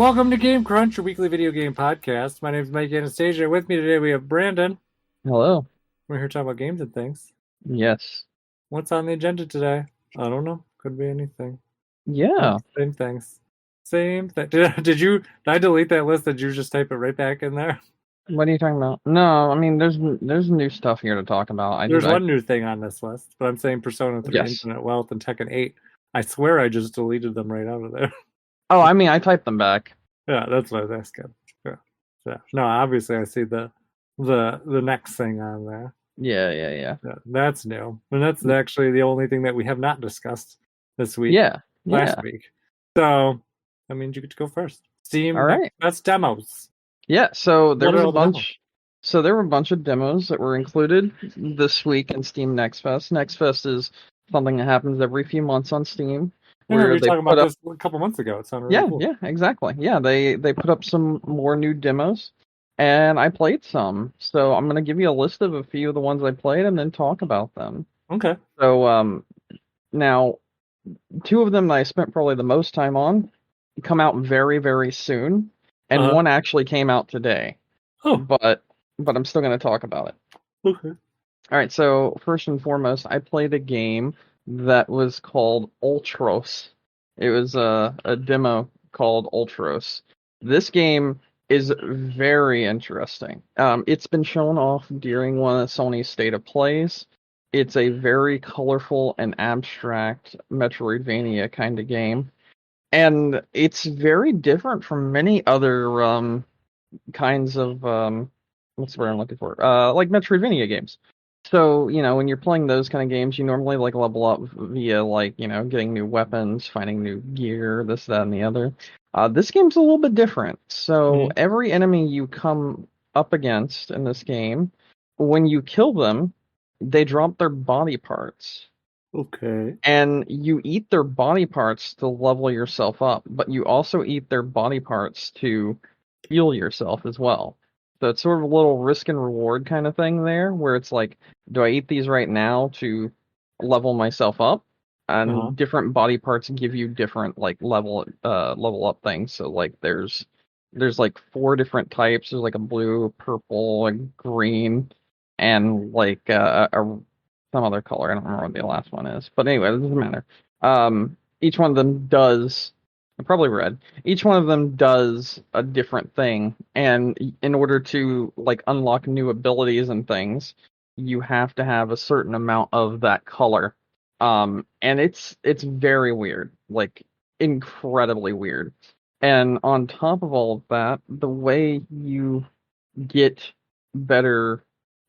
Welcome to Game Crunch, your weekly video game podcast. My name is Mike Anastasia. With me today we have Brandon. Hello. We're here talking about games and things. Yes. What's on the agenda today? I don't know. Could be anything. Yeah. Same things. Same thing. Did I delete that list? Did you just type it right back in there? What are you talking about? No, I mean there's new stuff here to talk about. There's one new thing on this list, but I'm saying Persona 3 Yes. Infinite Wealth and Tekken 8. I swear I just deleted them right out of there. Oh, I mean I typed them back. Yeah, that's what I was asking. Yeah. So, no, obviously I see the next thing on there. Yeah. Yeah, that's new. And that's actually the only thing that we have not discussed this week, Yeah. last Yeah. week. So that means you get to go first. All Steam right. Best Demos. Yeah, so What are all the demos? there were a bunch of demos that were included this week in Steam Next Fest. Next Fest is something that happens every few months on Steam I remember where you they talking put about up. this a couple months ago. It sounded really Yeah, cool. yeah, exactly. Yeah, they put up some more new demos, and I played some. So I'm gonna give you a list of a few of the ones I played and then talk about them. Okay. So now two of them that I spent probably the most time on come out very, very soon, and Uh-huh. one actually came out today. Oh, But I'm still gonna talk about it. okay. All right, so first and foremost, I played a game that was called Ultros. It was a demo called Ultros. This game is very interesting. It's been shown off during one of Sony's State of Plays. It's a very colorful and abstract Metroidvania kind of game. And it's very different from many other kinds of what's the word I'm looking for? Like Metroidvania games. So, when you're playing those kind of games, you normally like level up via like, getting new weapons, finding new gear, this, that, and the other. This game's a little bit different. So Mhm. every enemy you come up against in this game, when you kill them, they drop their body parts. Okay. And you eat their body parts to level yourself up, but you also eat their body parts to heal yourself as well. So it's sort of a little risk and reward kind of thing there, where it's like, do I eat these right now to level myself up? Uh-huh. And different body parts give you different like level up things. So like there's like four different types. There's like a blue, purple, a green, and like some other color. I don't remember what the last one is. But anyway, it doesn't matter. Each one of them does, probably red. Each one of them does a different thing, and in order to like unlock new abilities and things, you have to have a certain amount of that color. And it's very weird, like incredibly weird. And on top of all of that, the way you get better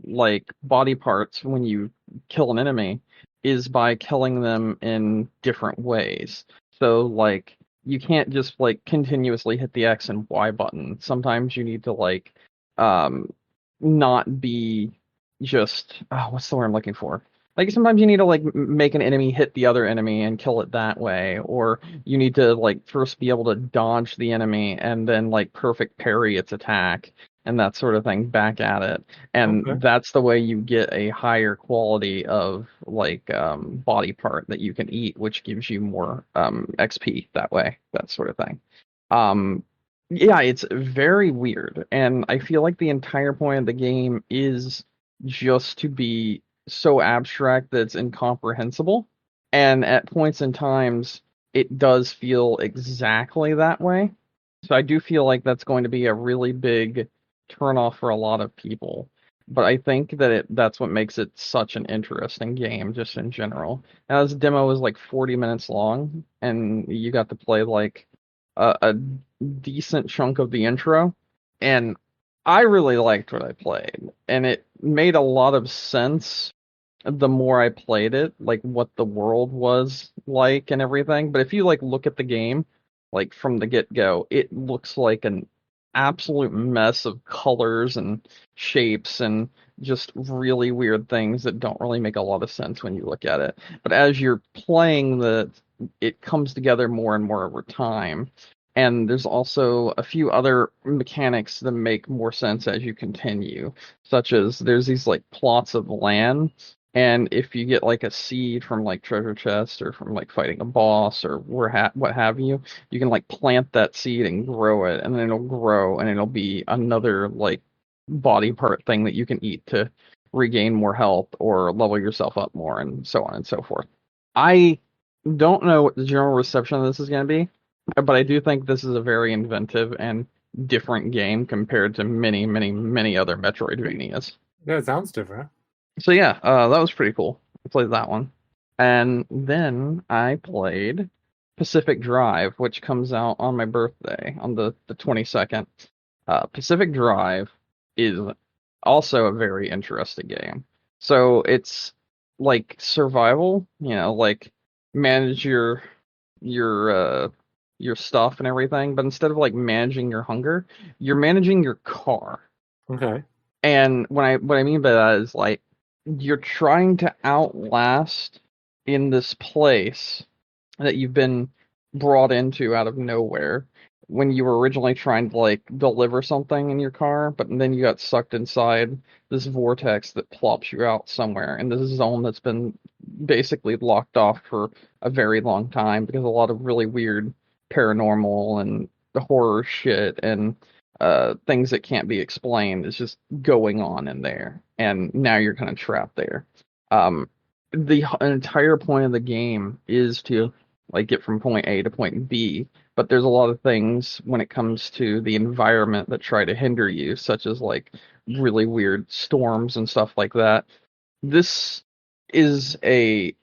like body parts when you kill an enemy is by killing them in different ways. So like you can't just like continuously hit the X and Y button. Sometimes you need to like um not be just what's the word I'm looking for? Like sometimes you need to like make an enemy hit the other enemy and kill it that way, or you need to like first be able to dodge the enemy and then like perfect parry its attack and that sort of thing back at it. And Okay. that's the way you get a higher quality of like body part that you can eat, which gives you more XP that way, that sort of thing. Um, yeah, it's very weird, and I feel like the entire point of the game is just to be so abstract that it's incomprehensible. And at points in times, it does feel exactly that way. So I do feel like that's going to be a really big turnoff for a lot of people. But I think that that's what makes it such an interesting game, just in general. Now, this demo was like 40 minutes long, and you got to play like a decent chunk of the intro. And I really liked what I played, and it made a lot of sense the more I played it, like what the world was like and everything. But if you like look at the game, like from the get-go, it looks like an absolute mess of colors and shapes and just really weird things that don't really make a lot of sense when you look at it. But as you're playing it comes together more and more over time. And there's also a few other mechanics that make more sense as you continue, such as there's these like plots of land And if you get like a seed from like treasure chest or from like fighting a boss or what have you, you can like plant that seed and grow it, and then it'll grow and it'll be another like body part thing that you can eat to regain more health or level yourself up more, and so on and so forth. I don't know what the general reception of this is going to be, but I do think this is a very inventive and different game compared to many, many, many other Metroidvanias. Yeah, it sounds different. So yeah, that was pretty cool. I played that one. And then I played Pacific Drive, which comes out on my birthday on the 22nd. Pacific Drive is also a very interesting game. So it's like survival, like manage your your stuff and everything, but instead of like managing your hunger, you're managing your car. Okay. And what I mean by that is like you're trying to outlast in this place that you've been brought into out of nowhere when you were originally trying to like deliver something in your car, but then you got sucked inside this vortex that plops you out somewhere in this zone that's been basically locked off for a very long time because a lot of really weird paranormal and horror shit and things that can't be explained is just going on in there, and now you're kind of trapped there. The entire point of the game is to like get from point A to point B, but there's a lot of things when it comes to the environment that try to hinder you, such as like really weird storms and stuff like that. This is it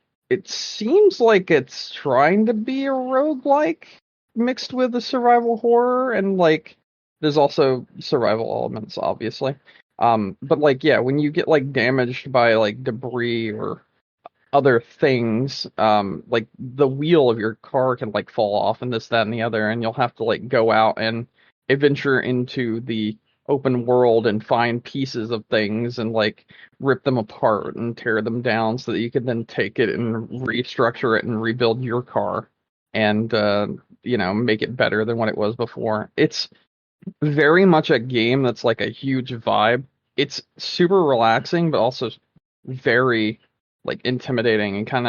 seems like it's trying to be a roguelike mixed with a survival horror, and like there's also survival elements, obviously. But like yeah, when you get like damaged by like debris or other things, like the wheel of your car can like fall off and this, that, and the other, and you'll have to like go out and adventure into the open world and find pieces of things and like rip them apart and tear them down so that you can then take it and restructure it and rebuild your car and make it better than what it was before. It's very much a game that's like a huge vibe. It's super relaxing, but also very like intimidating and kind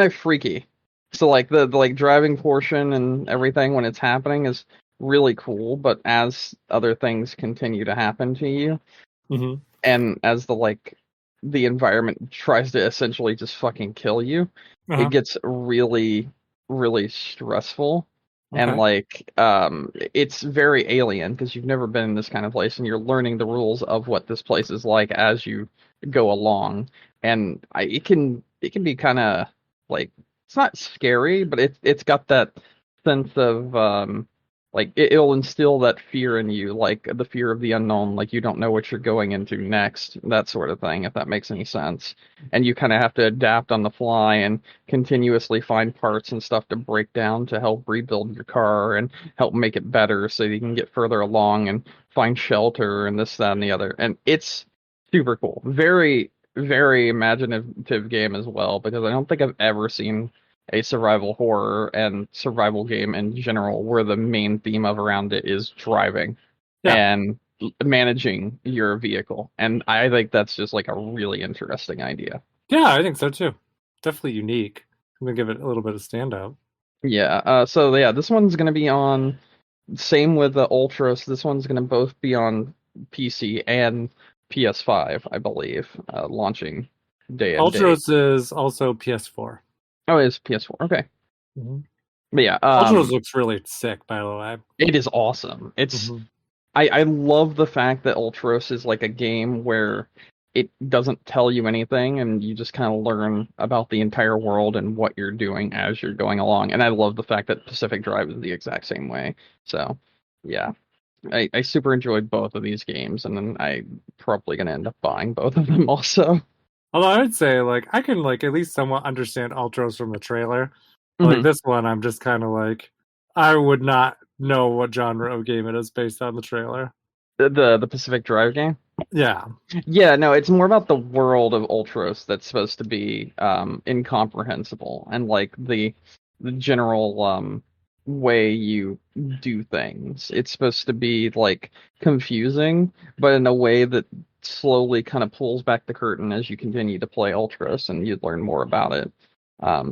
of freaky. So like the like driving portion and everything when it's happening is really cool, but as other things continue to happen to you, Hmm. and as the environment tries to essentially just fucking kill you, it Uh-huh. gets really, really stressful. And Okay. like it's very alien because you've never been in this kind of place and you're learning the rules of what this place is like as you go along. And it can be kind of like it's not scary, but it's got that sense of like it'll instill that fear in you, like the fear of the unknown, like you don't know what you're going into next, that sort of thing, if that makes any sense. And you kind of have to adapt on the fly and continuously find parts and stuff to break down to help rebuild your car and help make it better so you can get further along and find shelter and this, that, and the other. And it's super cool. Very, very imaginative game as well, because I don't think I've ever seen a survival horror and survival game in general where the main theme of around it is driving Yeah. and managing your vehicle. And I think that's just like a really interesting idea. Yeah, I think so too. Definitely unique. I'm gonna give it a little bit of standout. Yeah, so yeah, this one's gonna be on, same with the Ultras, this one's gonna both be on PC and PS5, I believe, launching day and date. Ultros is also PS4. Oh, it's PS4. Okay. Hmm. But yeah, Ultros looks really sick, by the way. it is awesome. It's Hmm. I love the fact that Ultros is like a game where it doesn't tell you anything and you just kind of learn about the entire world and what you're doing as you're going along. And I love the fact that Pacific Drive is the exact same way. So, yeah, I super enjoyed both of these games, and then I probably gonna end up buying both of them also. Although I would say, like, I can like at least somewhat understand Ultros from the trailer. Like Hmm. this one, I'm just kind of like, I would not know what genre of game it is based on the trailer. The Pacific Drive game. Yeah. Yeah, no, it's more about the world of Ultros that's supposed to be incomprehensible, and like the general way you do things. It's supposed to be like confusing, but in a way that slowly kind of pulls back the curtain as you continue to play Ultras, and you'd learn more about it.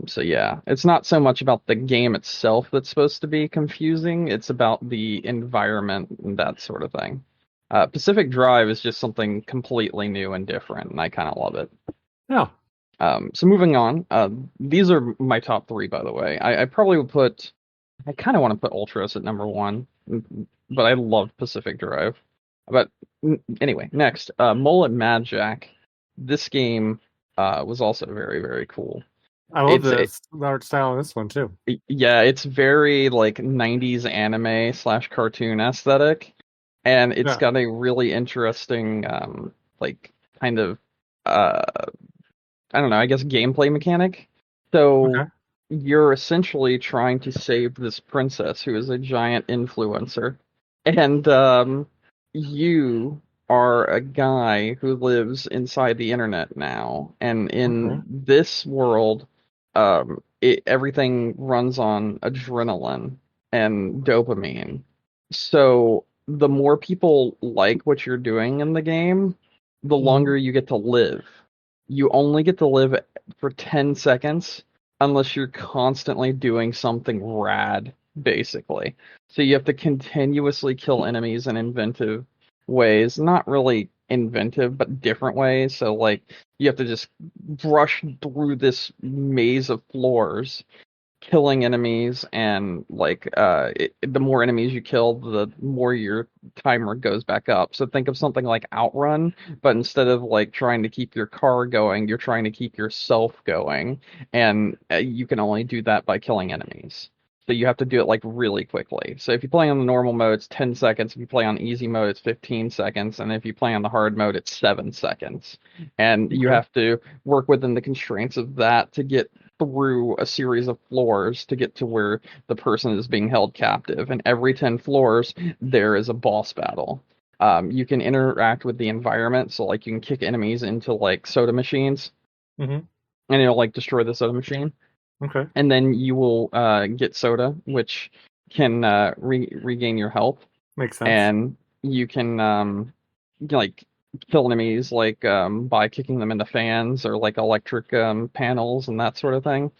So yeah, it's not so much about the game itself that's supposed to be confusing. It's about the environment and that sort of thing. Pacific Drive is just something completely new and different, and I kind of love it. Yeah. So moving on, these are my top three, by the way. I probably would put, I kind of want to put Ultras at number one, but I love Pacific Drive. But anyway, next, Mullet Mad Jack. This game was also very, very cool. I love It's the art style in this one too. Yeah, it's very like 90s anime slash cartoon aesthetic, and it's Yeah. got a really interesting like kind of uh I don't know, I guess gameplay mechanic. So Okay. you're essentially trying to save this princess who is a giant influencer. And you are a guy who lives inside the internet now. And Okay. in this world, everything runs on adrenaline and dopamine. So the more people like what you're doing in the game, the Hmm. longer you get to live. You only get to live for 10 seconds unless you're constantly doing something rad, basically. So you have to continuously kill enemies in inventive ways. Not really inventive, but different ways. So, like, you have to just brush through this maze of floors killing enemies, and like the more enemies you kill, the more your timer goes back up. So think of something like Outrun, but instead of like trying to keep your car going, you're trying to keep yourself going, and you can only do that by killing enemies. So you have to do it like really quickly. So if you play on the normal mode, it's 10 seconds. If you play on easy mode, it's 15 seconds. And if you play on the hard mode, it's 7 seconds. And you Okay. have to work within the constraints of that to get through a series of floors to get to where the person is being held captive. And every 10 floors, there is a boss battle. You can interact with the environment, so like you can kick enemies into like soda machines, Hmm. and it'll like destroy the soda machine. Okay. And then you will get soda, which can regain your health, Makes sense. and you can like kill enemies like by kicking them into fans or like electric panels and that sort of thing. Hmm.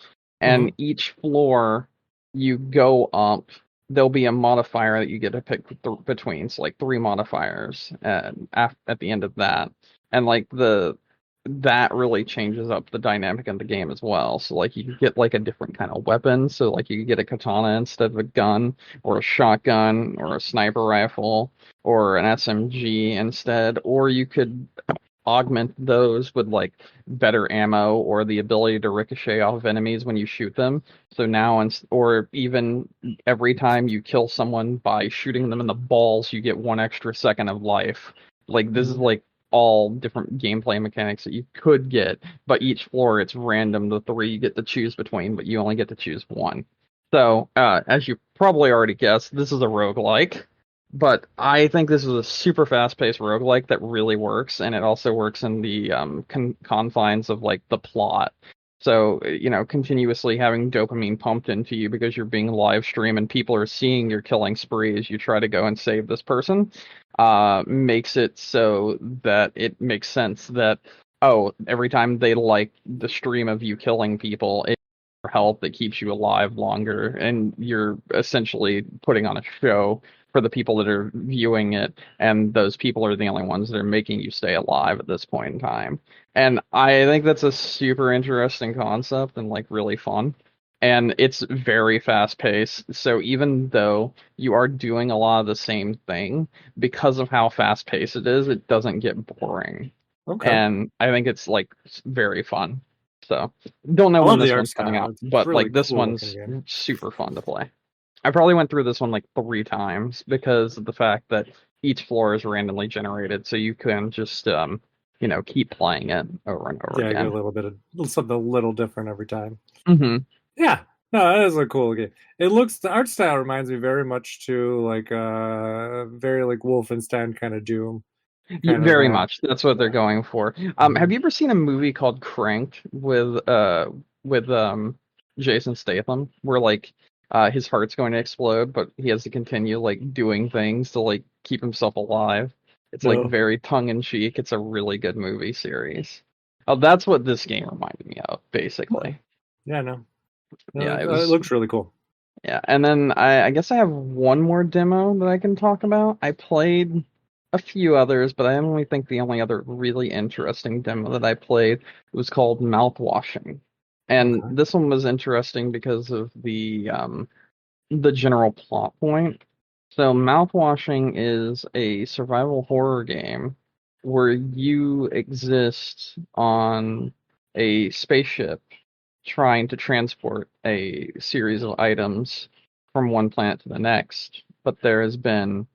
And each floor you go up, there'll be a modifier that you get to pick between. So like three modifiers at the end of that. And like the that really changes up the dynamic of the game as well. So like you can get like a different kind of weapon. So like you can get a katana instead of a gun, or a shotgun, or a sniper rifle, or an SMG instead, or you could augment those with like better ammo or the ability to ricochet off of enemies when you shoot them. So now, or even every time you kill someone by shooting them in the balls, you get 1 extra second of life. Like this is Hmm. like all different gameplay mechanics that you could get, but each floor it's random, the three you get to choose between, but you only get to choose one. So, as you probably already guessed, this is a roguelike. But I think this is a super fast-paced roguelike that really works, and it also works in the confines of like the plot. So, continuously having dopamine pumped into you because you're being live streamed and people are seeing your killing spree as you try to go and save this person, makes it so that it makes sense that, oh, every time they like the stream of you killing people, it's your health that keeps you alive longer, and you're essentially putting on a show for the people that are viewing it, and those people are the only ones that are making you stay alive at this point in time. And I think that's a super interesting concept and like really fun. And it's very fast paced. So even though you are doing a lot of the same thing, because of how fast paced it is, it doesn't get boring. Okay. And I think it's like very fun. So don't know I when love the this art one's coming style. out, It's but really like this cool looking one's game. super fun to play. I probably went through this one like 3 times because of the fact that each floor is randomly generated, so you can just keep playing it over and over Yeah, I get a again. little bit of something a little different every time. Hmm. Yeah. No, that is a cool game. The art style reminds me very much to like very like Wolfenstein kind of Doom kind of Very much. That's what they're going for. Have mhm. you ever seen a movie called Cranked with Jason Statham, where like his heart's going to explode, but he has to continue like doing things to like keep himself alive? It's like No. very tongue-in-cheek. It's a really good movie series. Oh, that's what this game reminded me of, basically. Yeah, no. No, Yeah, it it was. looks really cool. Yeah, and then I guess I have one more demo that I can talk about. I played a few others, but I only think the only other really interesting demo that I played was called Mouthwashing. And Okay. this one was interesting because of the general plot point. So Mouthwashing is a survival horror game where you exist on a spaceship trying to transport a series of items from one planet to the next, but there has been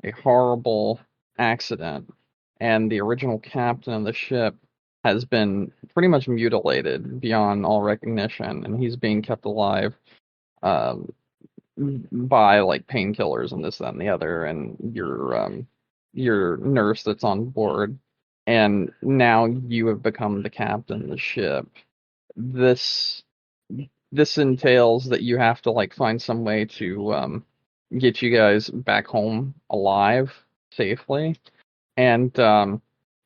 a horrible accident, and the original captain of the ship has been pretty much mutilated beyond all recognition, and he's being kept alive um, by like painkillers and this, that, and the other, and your nurse that's on board, and now you have become the captain of the ship. This this entails that you have to like find some way to get you guys back home alive safely, and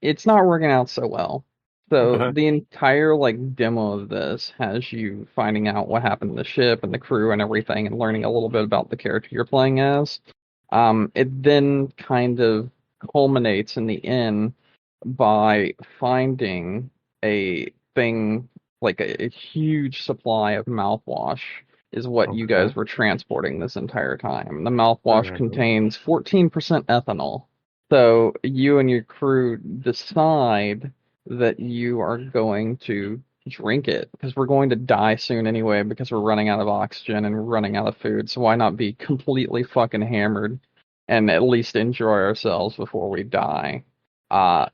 it's not working out so well. So Okay. the entire like demo of this has you finding out what happened to the ship and the crew and everything, and learning a little bit about the character you're playing as. It then kind of culminates in the end by finding a thing like a huge supply of mouthwash is what you Okay. guys were transporting this entire time. The mouthwash Okay. contains 14% ethanol. So you and your crew decide that you are going to drink it because we're going to die soon anyway because we're running out of oxygen and we're running out of food. So why not be completely fucking hammered and at least enjoy ourselves before we die?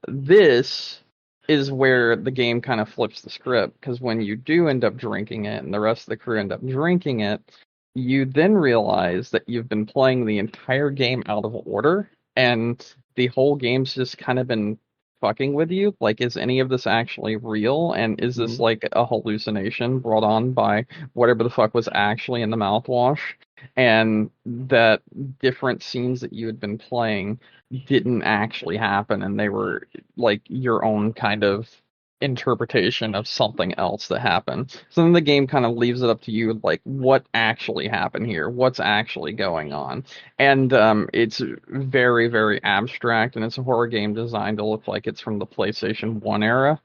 This is where the game kind of flips the script because when you do end up drinking it and the rest of the crew end up drinking it, you then realize that you've been playing the entire game out of order and the whole game's just kind of been fucking with you. Like, is any of this actually real? And is this Mhm. like a hallucination brought on by whatever the fuck was actually in the mouthwash? And that different scenes that you had been playing didn't actually happen and they were like your own kind of interpretation of something else that happened. So then the game kind of leaves it up to you, like what actually happened here, what's actually going on, and it's very, very abstract, and it's a horror game designed to look like it's from the PlayStation 1 era.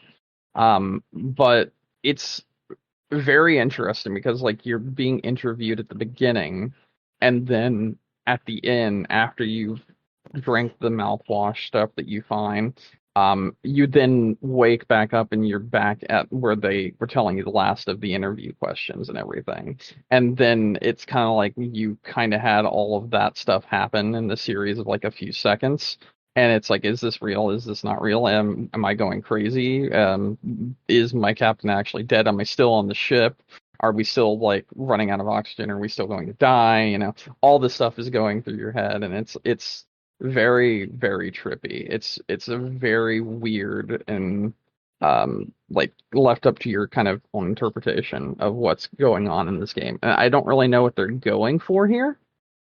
But it's very interesting because like you're being interviewed at the beginning, and then at the end, after you've drank the mouthwash stuff that you find, you then wake back up and you're back at where they were telling you the last of the interview questions and everything. And then it's kind of like you kind of had all of that stuff happen in the series of like a few seconds. And it's like, is this real? Is this not real? Am I going crazy? Is my captain actually dead? Am I still on the ship? Are we still like running out of oxygen? Are we still going to die? You know, all this stuff is going through your head, and it's very, very trippy. It's a very weird and like left up to your kind of own interpretation of what's going on in this game. And I don't really know what they're going for here,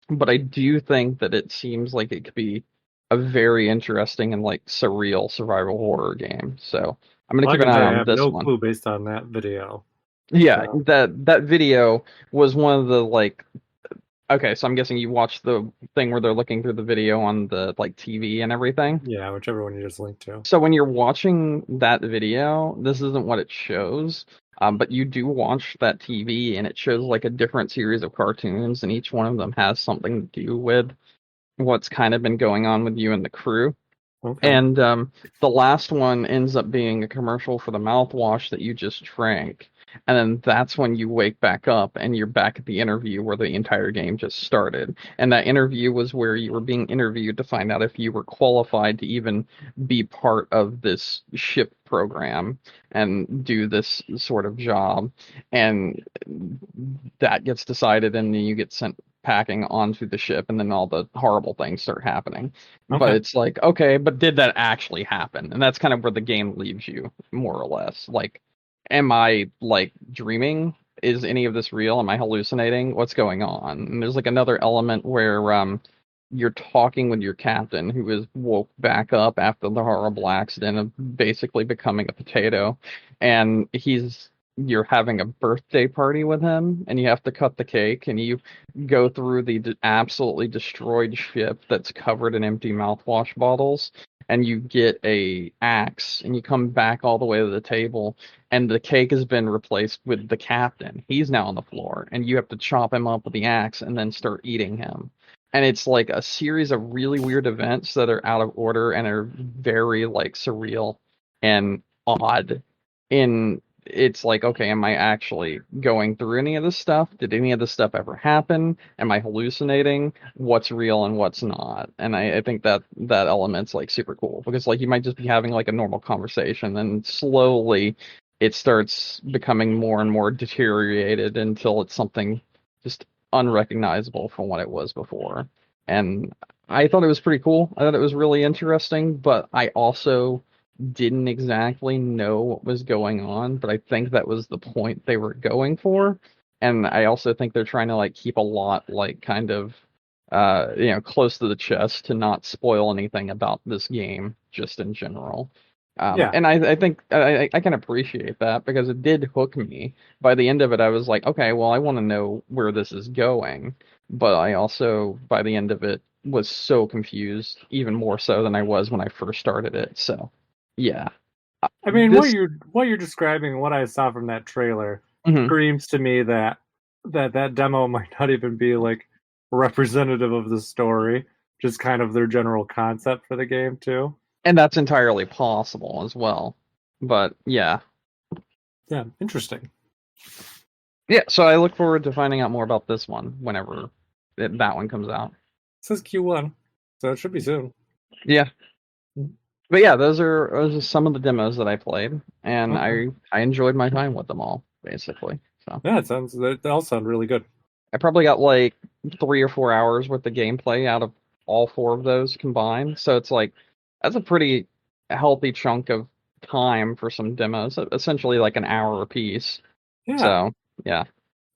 but I do think that it seems like it could be a very interesting and like surreal survival horror game. So I'm gonna Well, I keep an can eye tell you, I on have this no one. clue based on that video. Yeah, So, that video was one of the like okay, so I'm guessing you watched the thing where they're looking through the video on the like TV and everything. yeah, whichever one you just linked to. So when you're watching that video, this isn't what it shows. But you do watch that TV and it shows like a different series of cartoons, and each one of them has something to do with what's kind of been going on with you and the crew. Okay. And the last one ends up being a commercial for the mouthwash that you just drank. And then that's when you wake back up and you're back at the interview where the entire game just started. And that interview was where you were being interviewed to find out if you were qualified to even be part of this ship program and do this sort of job. And that gets decided, and then you get sent packing onto the ship, and then all the horrible things start happening. But Okay. it's like, okay, but did that actually happen? And that's kind of where the game leaves you, more or less. Like, am I like dreaming? Is any of this real? Am I hallucinating? What's going on? And there's like another element where you're talking with your captain who is woke back up after the horrible accident of basically becoming a potato, and you're having a birthday party with him, and you have to cut the cake, and you go through the absolutely destroyed ship that's covered in empty mouthwash bottles, and you get a axe, and you come back all the way to the table, and the cake has been replaced with the captain. He's now on the floor, and you have to chop him up with the axe and then start eating him. And it's like a series of really weird events that are out of order and are very like surreal and odd. In it's like, okay, am I actually going through any of this stuff? Did any of this stuff ever happen? Am I hallucinating? What's real and what's not? And I think that element's like super cool because like you might just be having like a normal conversation and slowly it starts becoming more and more deteriorated until it's something just unrecognizable from what it was before. And I thought it was pretty cool. I thought it was really interesting, but I also didn't exactly know what was going on, but I think that was the point they were going for. And I also think they're trying to like keep a lot like kind of close to the chest to not spoil anything about this game just in general. Yeah. And I think I can appreciate that because it did hook me. By the end of it, I was like, okay, well, I want to know where this is going. But I also, by the end of it, was so confused, even more so than I was when I first started it. So, yeah, I mean, this. what you're describing and what I saw from that trailer Mhm. screams to me that that demo might not even be like representative of the story, just kind of their general concept for the game too. And that's entirely possible as well. But yeah, Yeah, interesting. yeah. So I look forward to finding out more about this one whenever that one comes out. It says Q1, so it should be soon. Yeah. But yeah, those are some of the demos that I played, and Okay. I enjoyed my time with them all, basically. So Yeah, they all sound really good. I probably got like 3 or 4 hours worth of gameplay out of all four of those combined. So it's like that's a pretty healthy chunk of time for some demos, essentially like an hour a piece. Yeah, So yeah,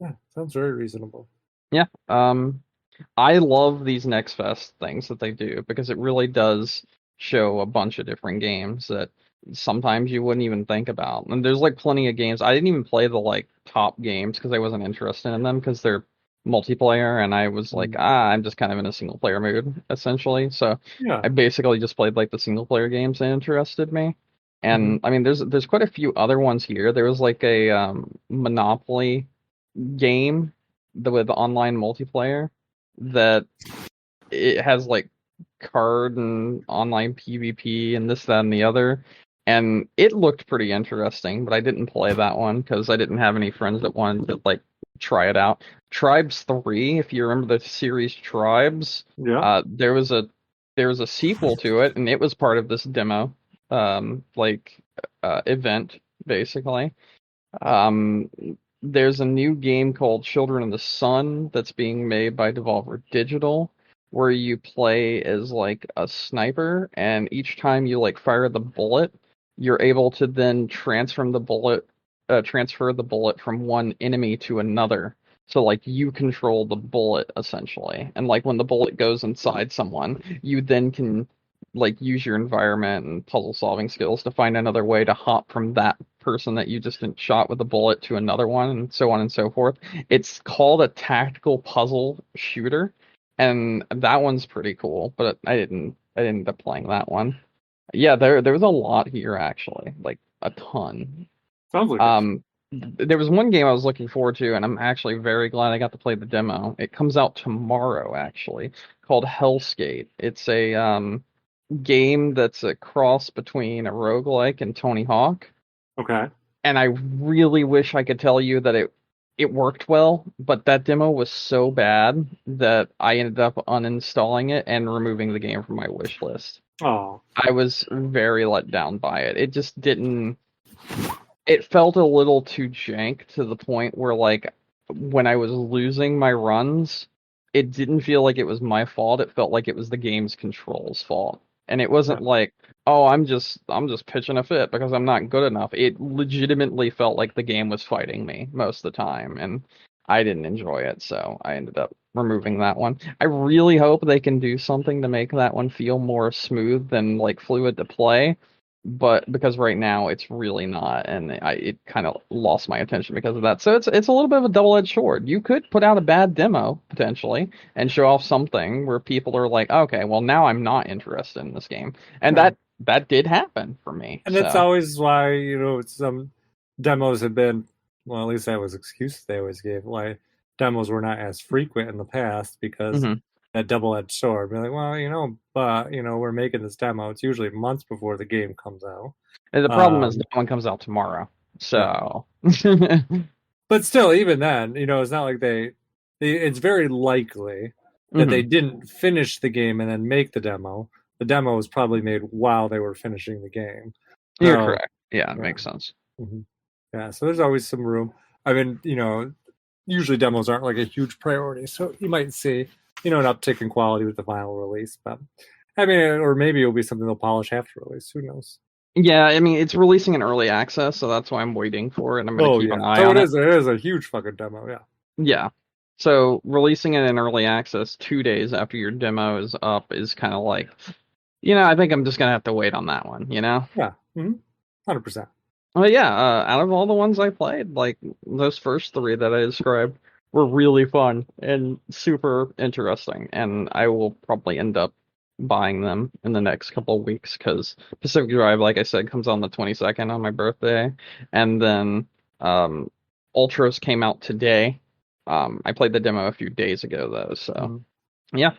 yeah, sounds very reasonable. yeah. I love these Next Fest things that they do because it really does show a bunch of different games that sometimes you wouldn't even think about. And there's like plenty of games. I didn't even play the like top games because I wasn't interested in them because they're multiplayer and I was like, Mm. I'm just kind of in a single player mood essentially. So Yeah. I basically just played like the single player games that interested me. Hmm. And I mean there's quite a few other ones here. There was like a Monopoly game with online multiplayer that it has like card and online PvP and this, that, and the other. And it looked pretty interesting, but I didn't play that one because I didn't have any friends that wanted to like try it out. Tribes 3, if you remember the series Tribes, Yeah. there was a sequel to it, and it was part of this demo, like event basically. Um, there's a new game called Children of the Sun that's being made by Devolver Digital, where you play as like a sniper, and each time you like fire the bullet, you're able to then transfer the bullet from one enemy to another. So like you control the bullet essentially, and like when the bullet goes inside someone, you then can like use your environment and puzzle solving skills to find another way to hop from that person that you just shot with a bullet to another one and so on and so forth. It's called a tactical puzzle shooter, and that one's pretty cool, but I didn't end up playing that one. Yeah, there was a lot here actually, like a ton. Sounds like it. Um there was one game I was looking forward to, and I'm actually very glad I got to play the demo. It comes out tomorrow actually, called Hellskate. It's a game that's a cross between a roguelike and Tony Hawk. Okay. And I really wish I could tell you that it worked well, but that demo was so bad that I ended up uninstalling it and removing the game from my wish list. Oh. I was very let down by it. It just didn't it felt a little too jank to the point where like when I was losing my runs, it didn't feel like it was my fault. It felt like it was the game's controls fault. And it Yeah. wasn't like, oh, I'm just pitching a fit because I'm not good enough. It legitimately felt like the game was fighting me most of the time, and I didn't enjoy it, so I ended up removing that one. I really hope they can do something to make that one feel more smooth and like fluid to play. But because right now it's really not, and it kind of lost my attention because of that. So it's a little bit of a double-edged sword. You could put out a bad demo potentially and show off something where people are like, okay, well now I'm not interested in this game, and Yeah. that did happen for me. And it's So. always why, some demos have been, well, at least that was excuse they always gave, why demos were not as frequent in the past because Mhm. that double-edged sword. Be like, well, but we're making this demo. It's usually months before the game comes out. And the problem is Um, that one comes out tomorrow. yeah. So. But still, even then, it's not like it's very likely that they Mhm. didn't finish the game and then make the demo. The demo was probably made while they were finishing the game. You're So, correct. Yeah, it yeah. makes sense. Mhm. Yeah, so there's always some room. I mean, usually demos aren't like a huge priority, so you might see, an uptick in quality with the final release. But I mean, or maybe it'll be something they'll polish after release. Who knows? Yeah, I mean it's releasing in early access, so that's why I'm waiting for it. I'm gonna Oh keep an yeah, eye so on it. it is a huge fucking demo. Yeah. Yeah. So releasing it in early access 2 days after your demo is up is kind of like, I think I'm just gonna have to wait on that one, you know? Yeah. 100%. But yeah, out of all the ones I played, like those first three that I described were really fun and super interesting, and I will probably end up buying them in the next couple of weeks because Pacific Drive, like I said, comes on the 22nd on my birthday, and then um, Ultras came out today. I played the demo a few days ago though, so Mhm. yeah,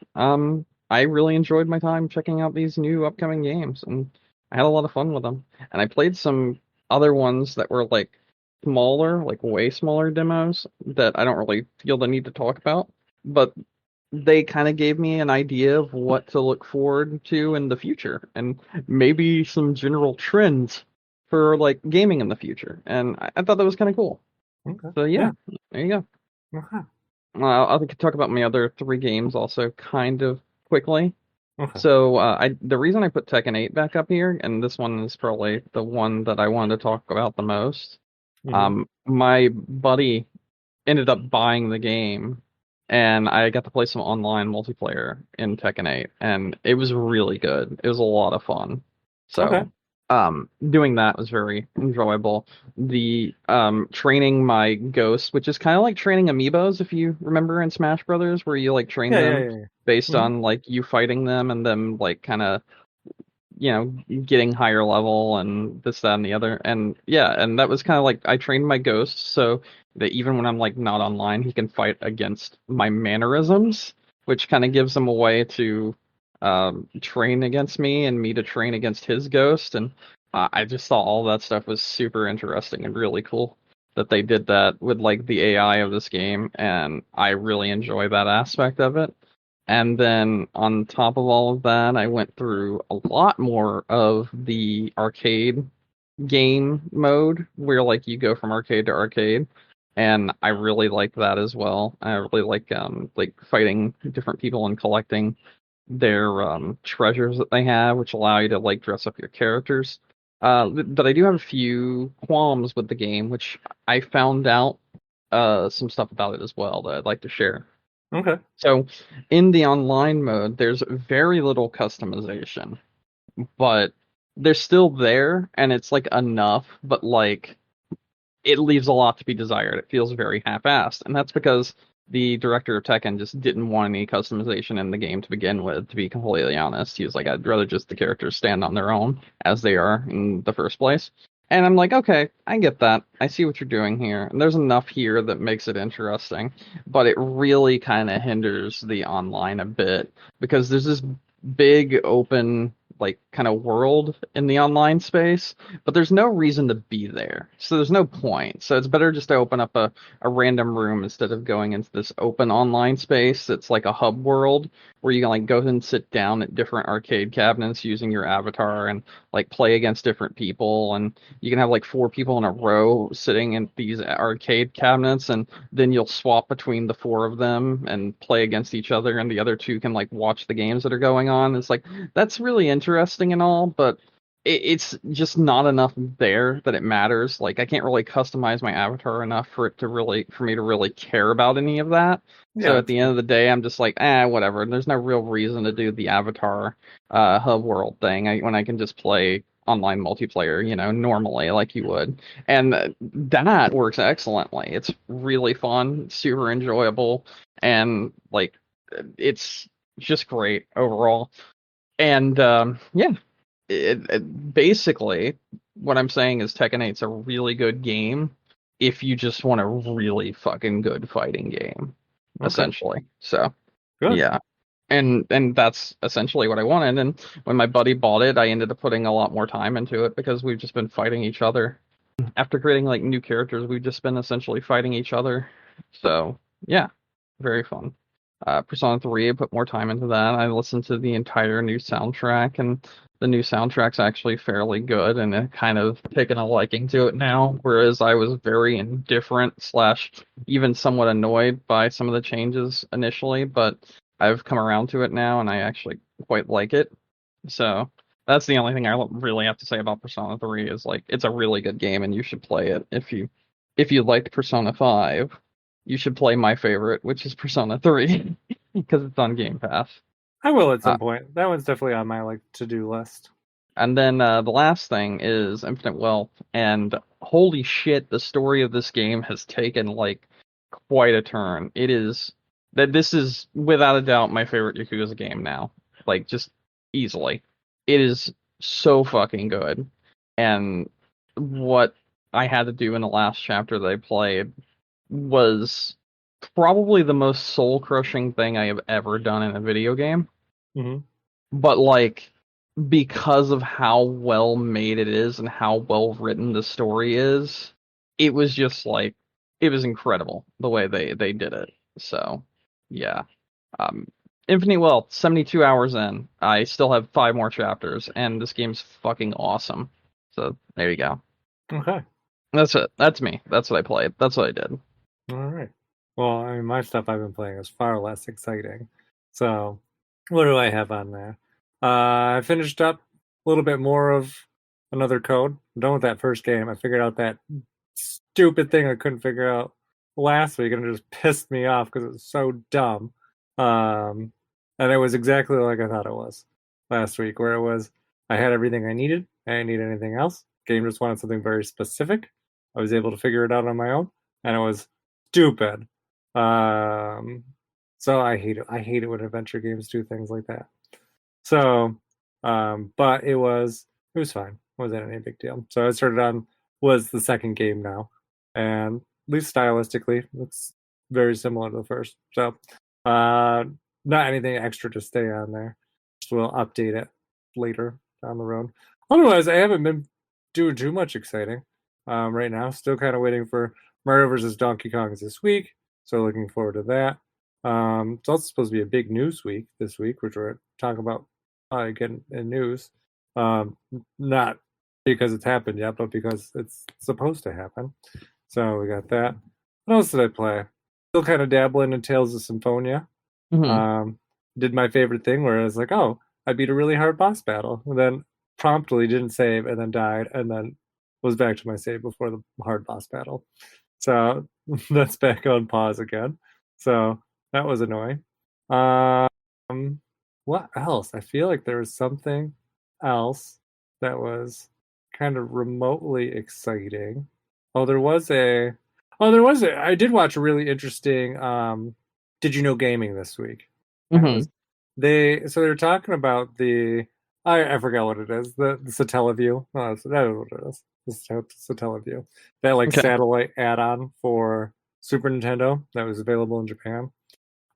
I really enjoyed my time checking out these new upcoming games, and I had a lot of fun with them. And I played some other ones that were like smaller, like way smaller demos that I don't really feel the need to talk about, but they kind of gave me an idea of what to look forward to in the future and maybe some general trends for like gaming in the future. And I thought that was kind of cool. Okay. So yeah, Yeah. there you go. Okay. I could talk about my other three games also kind of quickly. Okay. So I the reason I put Tekken 8 back up here, and this one is probably the one that I wanted to talk about the most. Hmm. My buddy ended up buying the game, and I got to play some online multiplayer in Tekken 8, and it was really good. It was a lot of fun. Okay. So, doing that was very enjoyable. The training my ghost, which is kind of like training amiibos, if you remember in Smash Brothers, where you like train Yeah. Yeah. them Yeah. Yeah. based Hmm. on like you fighting them and them like kind of getting higher level and this, that, and the other. And yeah, and that was kind of like I trained my ghost so that even when I'm like not online, he can fight against my mannerisms, which kind of gives him a way to train against me and me to train against his ghost. And I just thought all that stuff was super interesting and really cool that they did that with like the AI of this game, and I really enjoy that aspect of it. And then on top of all of that, I went through a lot more of the arcade game mode where like you go from arcade to arcade. And I really like that as well. I really like fighting different people and collecting their treasures that they have, which allow you to like dress up your characters. But I do have a few qualms with the game, which I found out some stuff about it as well that I'd like to share. Okay. So in the online mode, there's very little customization, but they're still there and it's like enough, but like it leaves a lot to be desired. It feels very half-assed, and that's because the director of Tekken just didn't want any customization in the game to begin with, to be completely honest. He was like, I'd rather just the characters stand on their own as they are in the first place. And I'm like, okay, I get that. I see what you're doing here. And there's enough here that makes it interesting, but it really kind of hinders the online a bit because there's this big open like kind of world in the online space, but there's no reason to be there. So there's no point. So it's better just to open up a random room instead of going into this open online space that's like a hub world where you can like go and sit down at different arcade cabinets using your avatar and like play against different people. And you can have like four people in a row sitting in these arcade cabinets, and then you'll swap between the four of them and play against each other, and the other two can like watch the games that are going on. It's like that's really interesting and all, but it's just not enough there that it matters. Like I can't really customize my avatar enough for me to really care about any of that. Yeah, So at that's the end of the day, I'm just like, whatever. And there's no real reason to do the avatar hub world thing when I can just play online multiplayer, normally like you would. And that works excellently. It's really fun, super enjoyable, and like it's just great overall. And yeah, basically what I'm saying is Tekken 8's a really good game if you just want a really fucking good fighting game, okay. essentially. So Good. yeah. And that's essentially what I wanted. And when my buddy bought it, I ended up putting a lot more time into it because we've just been fighting each other. After creating like new characters, we've just been essentially fighting each other. So yeah, very fun. Persona 3, I put more time into that. I listened to the entire new soundtrack, and the new soundtrack's actually fairly good, and I've kind of taken a liking to it now, whereas I was very indifferent slash even somewhat annoyed by some of the changes initially, but I've come around to it now, and I actually quite like it. So that's the only thing I really have to say about Persona 3 is like it's a really good game, and you should play it if you liked Persona 5 you should play my favorite, which is Persona 3, because it's on Game Pass. I will at Uh, some point. That one's definitely on my like to-do list. and then the last thing is Infinite Wealth, and holy shit, the story of this game has taken like quite a turn. This is without a doubt my favorite Yakuza game now, like just easily. It is so fucking good, and what I had to do in the last chapter that I played was probably the most soul-crushing thing I have ever done in a video game. Hmm. But like because of how well made it is and how well written the story is, it was just like it was incredible the way they did it. So, yeah. Um Infinite Wealth, 72 hours in. I still have 5 more chapters and this game's fucking awesome. So, there you go. Okay. That's it. That's me. That's what I played. That's what I did. All right. Well, I mean, my stuff I've been playing is far less exciting. So, what do I have on there? I finished up a little bit more of another code. I'm done with that first game. I figured out that stupid thing I couldn't figure out last week, and it just pissed me off because it was so dumb. Um, and it was exactly like I thought it was last week, where it was I had everything I needed. I didn't need anything else. Game just wanted something very specific. I was able to figure it out on my own, and it was stupid. Um, so I hate it. I hate it when adventure games do things like that. So, but it was fine. It wasn't any big deal. So I started on was the second game now, and at least stylistically, it's very similar to the first. So, uh, not anything extra to stay on there. Just we'll update it later down the road. Otherwise, I haven't been doing too much exciting right now. Still kind of waiting for Mario versus Donkey Kong this week, so looking forward to that. It's also supposed to be a big news week this week, which we're talking about again in news. Not because it's happened yet, but because it's supposed to happen. So we got that. What else did I play? Still kind of dabbling in Tales of Symphonia. Hmm. Um, did my favorite thing where I was like, oh, I beat a really hard boss battle, and then promptly didn't save, and then died, and then was back to my save before the hard boss battle. So that's back on pause again. So that was annoying. Um, what else? I feel like there was something else that was kind of remotely exciting. Oh, there was a. Oh, there was a. I did watch a really interesting. Did you know gaming this week? That Hmm. was they're talking about the. I forgot what it is. The Satellaview. Oh, so that is what it is. The Satellaview. That like Okay. satellite add-on for Super Nintendo that was available in Japan.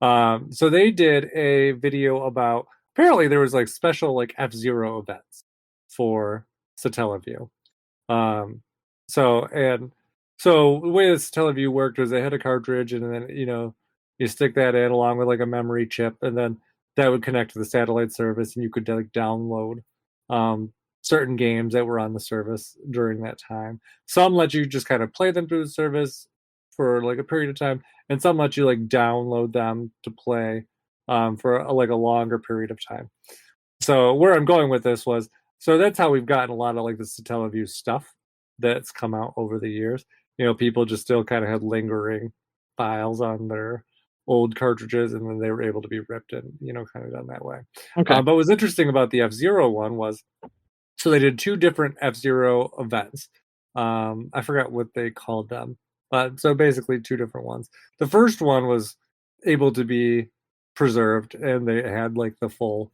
So they did a video about apparently there was like special like F-Zero events for Satellaview. Um, so the way this Satellaview worked was they had a cartridge and then you stick that in along with like a memory chip and then that would connect to the satellite service and you could like download um, certain games that were on the service during that time. Some let you just kind of play them through the service for like a period of time, and some let you like download them to play for like a longer period of time. So where I'm going with this was So that's how we've gotten a lot of like the Satellaview stuff that's come out over the years. People just still kind of had lingering files on their old cartridges, and then they were able to be ripped and kind of done that way. Okay. But what's interesting about the F-Zero one was, so they did two different F-Zero events. I forgot what they called them, but so basically two different ones. The first one was able to be preserved, and they had like the full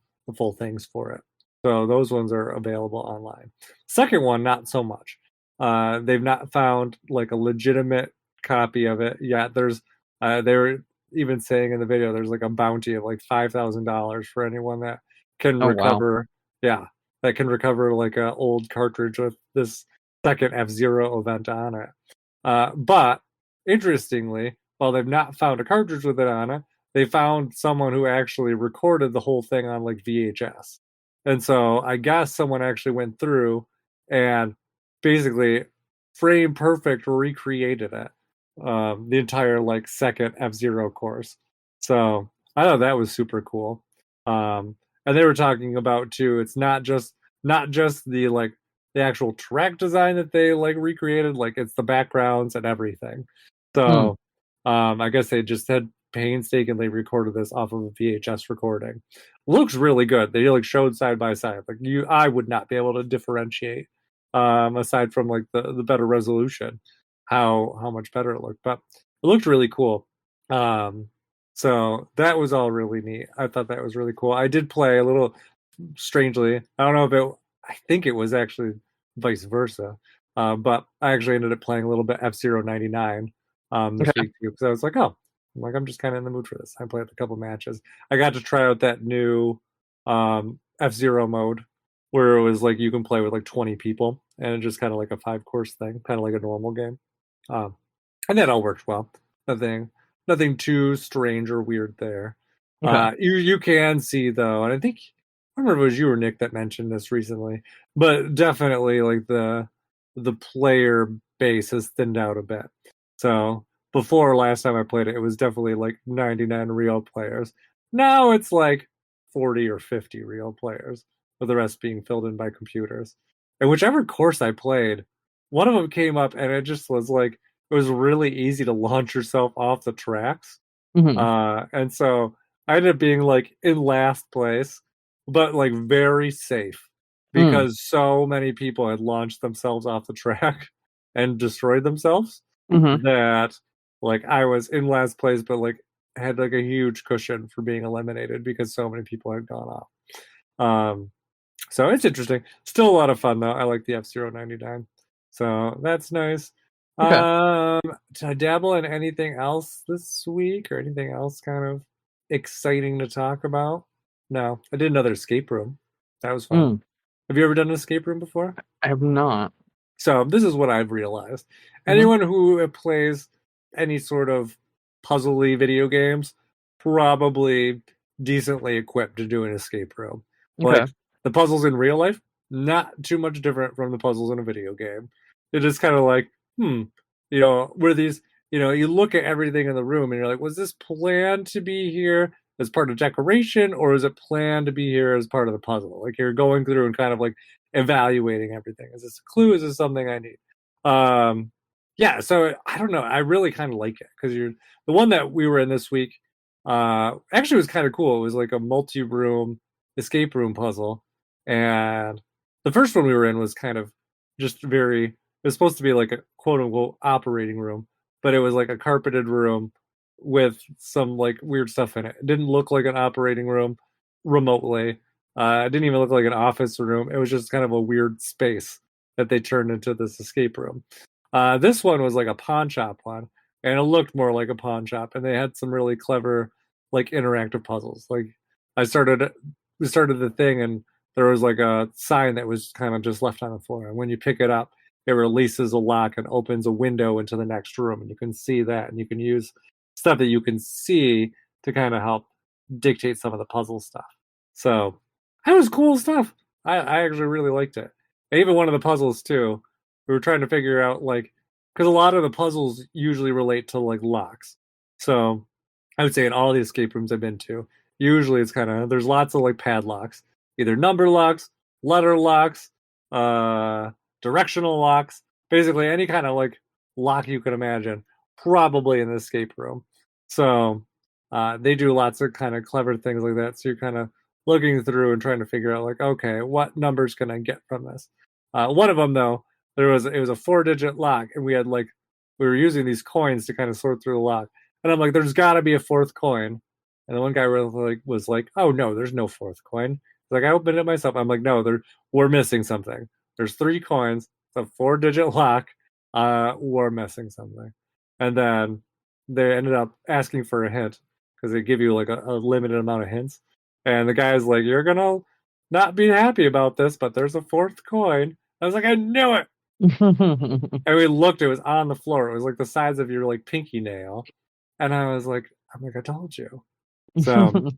things for it. So those ones are available online. Second one, not so much. They've not found like a legitimate copy of it yet. They were even saying in the video there's like a bounty of like $5,000 for anyone that can Oh wow. recover. Yeah, that can recover like an old cartridge with this second F-Zero event on it. But interestingly, while they've not found a cartridge with it on it, they found someone who actually recorded the whole thing on like VHS. And so I guess someone actually went through and basically frame perfect recreated it. The entire like second F-Zero course. So I thought that was super cool. And they were talking about too, it's not just the like the actual track design that they like recreated, like it's the backgrounds and everything. Hmm. So I guess they just had painstakingly recorded this off of a VHS recording. Looks really good. They like showed side by side. Like I would not be able to differentiate, aside from like the better resolution, how much better it looked. But it looked really cool. Um, so that was all really neat. I thought that was really cool. I did play a little strangely. I don't know if it. I think it was actually vice versa. But I actually ended up playing a little bit F-Zero 99 this Okay. week too, because I was like, oh, I'm just kind of in the mood for this. I played a couple matches. I got to try out that new F-Zero mode where it was like you can play with like 20 people, and it's just kind of like a 5 course thing, kind of like a normal game. Um, and that all worked well. Nothing too strange or weird there. Okay. You can see though, and I remember it was you or Nick that mentioned this recently, but definitely like the player base has thinned out a bit. So before last time I played it, it was definitely like 99 real players. Now it's like 40 or 50 real players, with the rest being filled in by computers. And whichever course I played, one of them came up and it just was like it was really easy to launch yourself off the tracks. Hmm. And so I ended up being like in last place, but like very safe Mm. because so many people had launched themselves off the track and destroyed themselves Hmm. that like I was in last place, but like had like a huge cushion for being eliminated because so many people had gone off. Um, so it's interesting. Still a lot of fun though. I like the F-Zero 99. So that's nice. Okay. Did I dabble in anything else this week or anything else kind of exciting to talk about? No, I did another escape room. That was fun. Mm. Have you ever done an escape room before? I have not. So this is what I've realized. Hmm. Anyone who plays any sort of puzzly video games probably decently equipped to do an escape room. Okay. Like the puzzles in real life, not too much different from the puzzles in a video game. It is kind of like, where these, you look at everything in the room and you're like, was this planned to be here as part of decoration, or is it planned to be here as part of the puzzle? Like you're going through and kind of like evaluating everything. Is this a clue? Is this something I need? Yeah, so I don't know. I really kind of like it because you're the one that we were in this week. Actually, was kind of cool. It was like a multi-room escape room puzzle, and the first one we were in was kind of just very. It was supposed to be like a quote unquote operating room, but it was like a carpeted room with some like weird stuff in it. It didn't look like an operating room remotely. It didn't even look like an office room. It was just kind of a weird space that they turned into this escape room. This one was like a pawn shop one, and it looked more like a pawn shop. And they had some really clever, like interactive puzzles. Like I started, we started the thing, and there was like a sign that was kind of just left on the floor. And when you pick it up, it releases a lock and opens a window into the next room, and you can see that, and you can use stuff that you can see to kind of help dictate some of the puzzle stuff. So that was cool stuff. I actually really liked it. And even one of the puzzles too, we were trying to figure out like because a lot of the puzzles usually relate to like locks. So I would say in all the escape rooms I've been to, usually it's kind of there's lots of like padlocks, either number locks letter locks, directional locks, basically any kind of like lock you can imagine, probably in the escape room. So they do lots of kind of clever things like that. So you're kind of looking through and trying to figure out like, okay, what numbers can I get from this? One of them though, it was a 4-digit lock, and we were using these coins to kind of sort through the lock, and I'm like, there's got to be a fourth coin, and the one guy was like, oh no, there's no fourth coin. Like I opened it myself. I'm like, no, we're missing something. There's 3 coins. It's a 4-digit lock. We're missing something, and then they ended up asking for a hint because they give you like a limited amount of hints. And the guy's like, you're gonna not be happy about this, but there's a 4th coin. I was like, I knew it. And we looked, it was on the floor. It was like the size of your like pinky nail. And I'm like, I told you. So,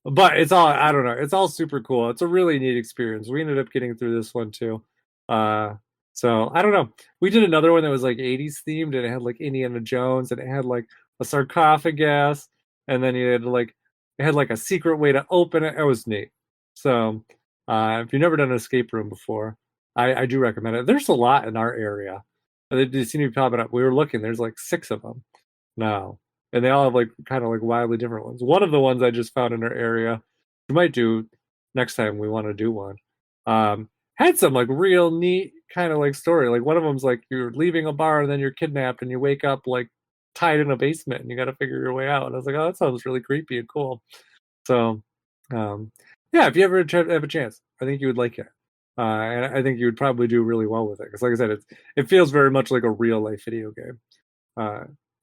but it's all, I don't know, it's all super cool. It's a really neat experience. We ended up getting through this one too. So I don't know. We did another one that was like 80s themed, and it had like Indiana Jones, and it had like a sarcophagus, and then you had like it had like a secret way to open it. It was neat. So if you've never done an escape room before, I do recommend it. There's a lot in our area. They seem to be popping up. We were looking, there's like 6 of them now. And they all have like kind of like wildly different ones. One of the ones I just found in our area, we might do next time we want to do one. Had some like real neat kind of like story. Like one of them's like you're leaving a bar and then you're kidnapped and you wake up like tied in a basement and you got to figure your way out. And I was like, oh, that sounds really creepy and cool. So, yeah, if you ever have a chance, I think you would like it. And I think you would probably do really well with it. Because like I said, it feels very much like a real life video game.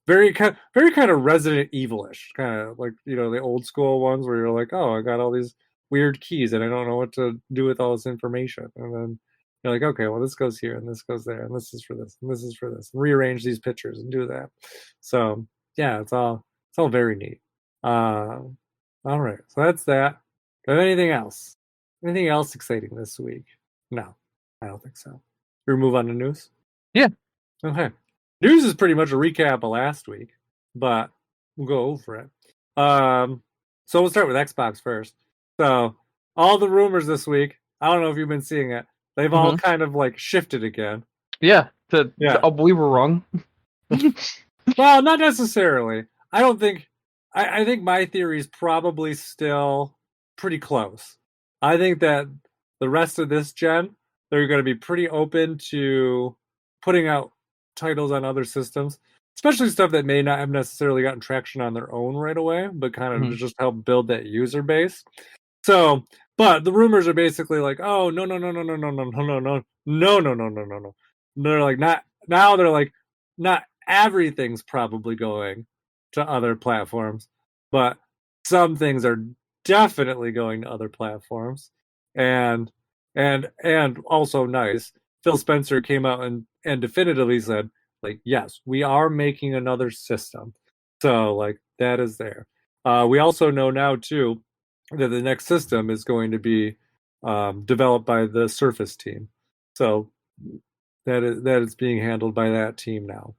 Very kind of Resident Evil-ish, kind of like, you know, the old school ones where you're like, oh, I got all these weird keys and I don't know what to do with all this information. And then you're like, okay, well, this goes here and this goes there and this is for this and this is for this. And rearrange these pictures and do that. So yeah, it's all very neat. All right, so that's that. Do I have anything else? Anything else exciting this week? No, I don't think so. We move on to news. Yeah. Okay. News is pretty much a recap of last week, but we'll go over it. So we'll start with Xbox first. So all the rumors this week, I don't know if you've been seeing it, they've all kind of like shifted again. Yeah. We were wrong. Well, not necessarily. I think my theory is probably still pretty close. I think that the rest of this gen, they're going to be pretty open to putting out titles on other systems, especially stuff that may not have necessarily gotten traction on their own right away, but kind of just help build that user base. So, but the rumors are basically like, oh, no. They're like, not everything's probably going to other platforms, but some things are definitely going to other platforms. And also nice, Phil Spencer came out and definitively said, like, yes, we are making another system. So like that is there. We also know now too that the next system is going to be developed by the Surface team. So that is being handled by that team now.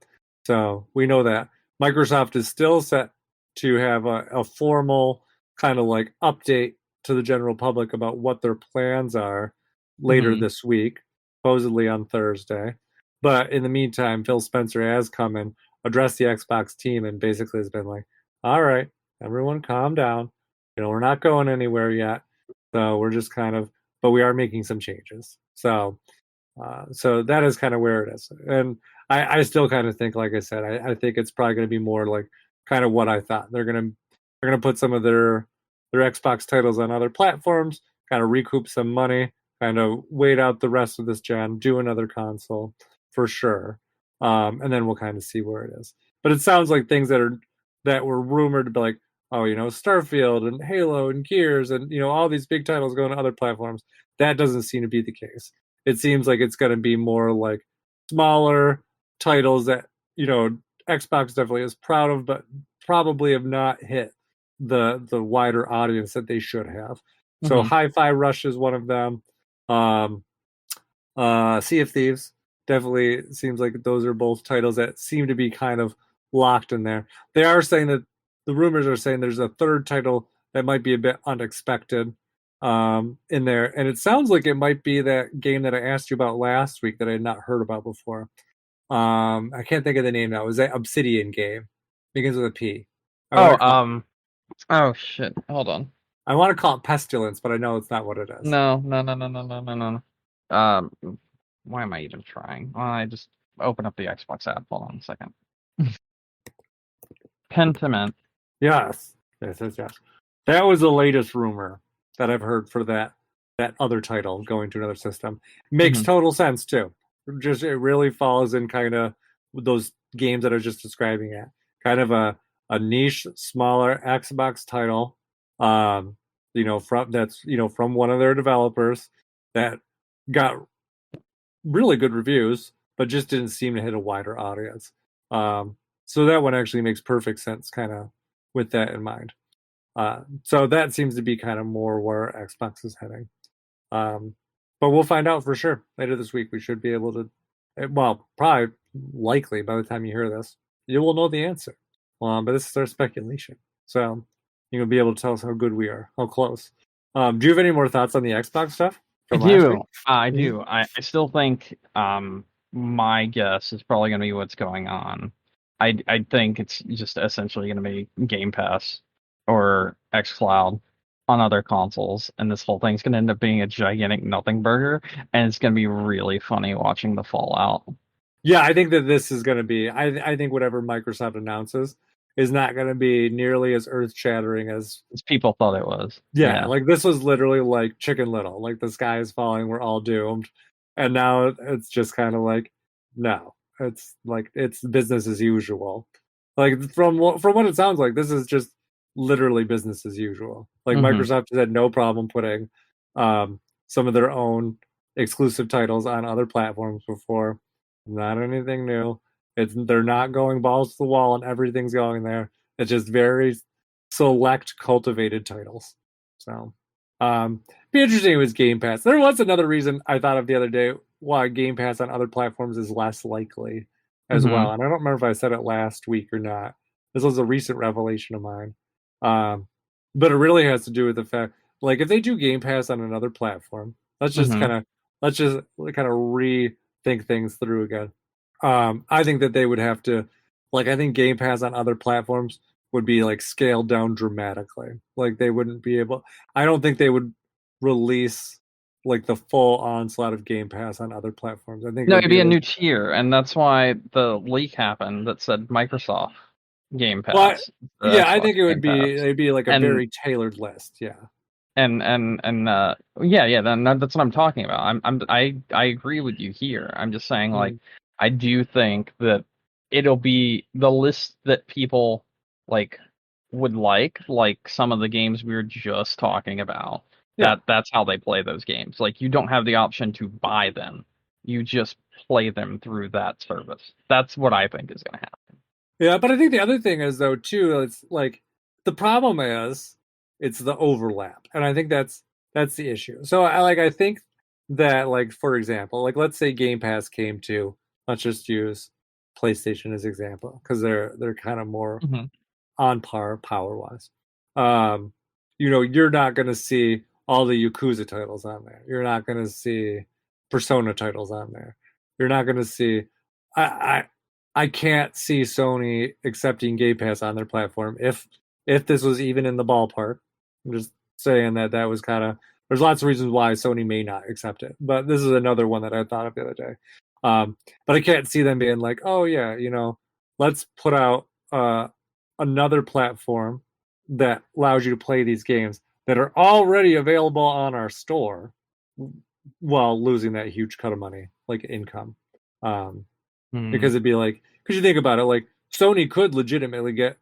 So we know that Microsoft is still set to have a formal kind of like update to the general public about what their plans are later this week, supposedly on Thursday. But in the meantime, Phil Spencer has come and addressed the Xbox team and basically has been like, all right, everyone calm down. You know, we're not going anywhere yet. So we're just but we are making some changes. So that is kind of where it is. And I still kind of think, like I said, I think it's probably going to be more like kind of what I thought. They're going to put some of their Xbox titles on other platforms, kind of recoup some money, kind of wait out the rest of this gen, do another console for sure. And then we'll kind of see where it is. But it sounds like things that were rumored to be like, oh, you know, Starfield and Halo and Gears and, you know, all these big titles going to other platforms. That doesn't seem to be the case. It seems like it's going to be more like smaller titles that, you know, Xbox definitely is proud of, but probably have not hit the wider audience that they should have. So Hi-Fi Rush is one of them. Sea of Thieves definitely seems like those are both titles that seem to be kind of locked in there. They are saying that the rumors are saying there's a third title that might be a bit unexpected. in there, and it sounds like it might be that game that I asked you about last week that I had not heard about before. I can't think of the name now. It was that Obsidian game. Begins with a P. Oh shit. Hold on. I want to call it Pestilence, but I know it's not what it is. No. Why am I even trying? I just open up the Xbox app. Hold on a second. Pentiment. Yes. Yes. That was the latest rumor that I've heard for that other title going to another system. Makes total sense too. Just it really falls in kind of those games that I was just describing it. Kind of a niche, smaller Xbox title. From one of their developers that got really good reviews, but just didn't seem to hit a wider audience. So that one actually makes perfect sense, kind of with that in mind. So that seems to be kind of more where Xbox is heading. But we'll find out for sure later this week. We should be able to, well, probably likely by the time you hear this, you will know the answer. But this is our speculation. So you'll be able to tell us how good we are, how close. Do you have any more thoughts on the Xbox stuff? I do. I do. I still think my guess is probably going to be what's going on. I think it's just essentially going to be Game Pass or xCloud on other consoles, and this whole thing's going to end up being a gigantic nothing burger, and it's going to be really funny watching the fallout. Yeah, I think that this is going to be. I think whatever Microsoft announces is not going to be nearly as earth-shattering as people thought it was. Yeah, like this was literally like Chicken Little. Like the sky is falling, we're all doomed, and now it's just kind of like, no, it's like it's business as usual. Like from what it sounds like, this is just literally business as usual. Like Microsoft has had no problem putting some of their own exclusive titles on other platforms before. Not anything new. They're not going balls to the wall and everything's going there. It's just very select cultivated titles. So be interesting with Game Pass. There was another reason I thought of the other day why Game Pass on other platforms is less likely as well. And I don't remember if I said it last week or not. This was a recent revelation of mine. But it really has to do with the fact, like, if they do Game Pass on another platform, let's just kind of rethink things through again. I think that they would have to, like, I think Game Pass on other platforms would be like scaled down dramatically. Like they wouldn't be able. I don't think they would release like the full onslaught of Game Pass on other platforms. I think no, it'd be a new tier, and that's why the leak happened that said Microsoft Game Pass. Yeah, I think it'd be like a very tailored list. Yeah. And yeah, that's what I'm talking about. I agree with you here. I'm just saying, like, I do think that it'll be the list that people like would like some of the games we were just talking about. Yeah. That's how they play those games. Like, you don't have the option to buy them. You just play them through that service. That's what I think is going to happen. Yeah, but I think the other thing is, though, too, it's like the problem is it's the overlap, and I think that's the issue. So I think that, like, for example, like, let's say Game Pass came to, let's just use PlayStation as example because they're kind of more on par power wise. You're not going to see all the Yakuza titles on there. You're not going to see Persona titles on there. You're not going to see. I can't see Sony accepting Game Pass on their platform if this was even in the ballpark. I'm just saying that was kind of. There's lots of reasons why Sony may not accept it, but this is another one that I thought of the other day. But I can't see them being like, oh yeah, let's put out another platform that allows you to play these games that are already available on our store while losing that huge cut of money, like income. Because it'd be like, because you think about it, like Sony could legitimately get,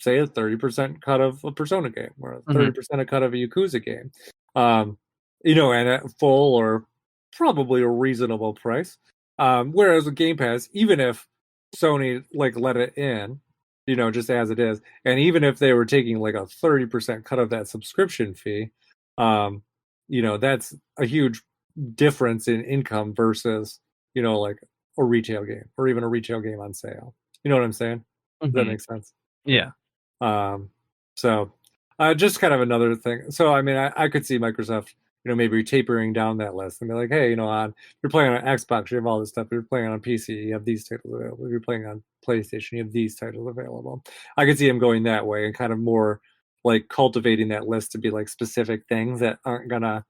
say a 30% cut of a Persona game or a 30% a cut of a Yakuza game, and at full or probably a reasonable price. Whereas with Game Pass, even if Sony like let it in, just as it is, and even if they were taking like a 30% cut of that subscription fee, that's a huge difference in income versus, like a retail game or even a retail game on sale. You know what I'm saying? Does that make sense? Yeah. So Just kind of another thing. So, I mean, I could see Microsoft, maybe tapering down that list and be like, hey, you're playing on Xbox, you have all this stuff. You're playing on PC, you have these titles available. You're playing on PlayStation, you have these titles available. I could see him going that way and kind of more like cultivating that list to be like specific things that aren't gonna,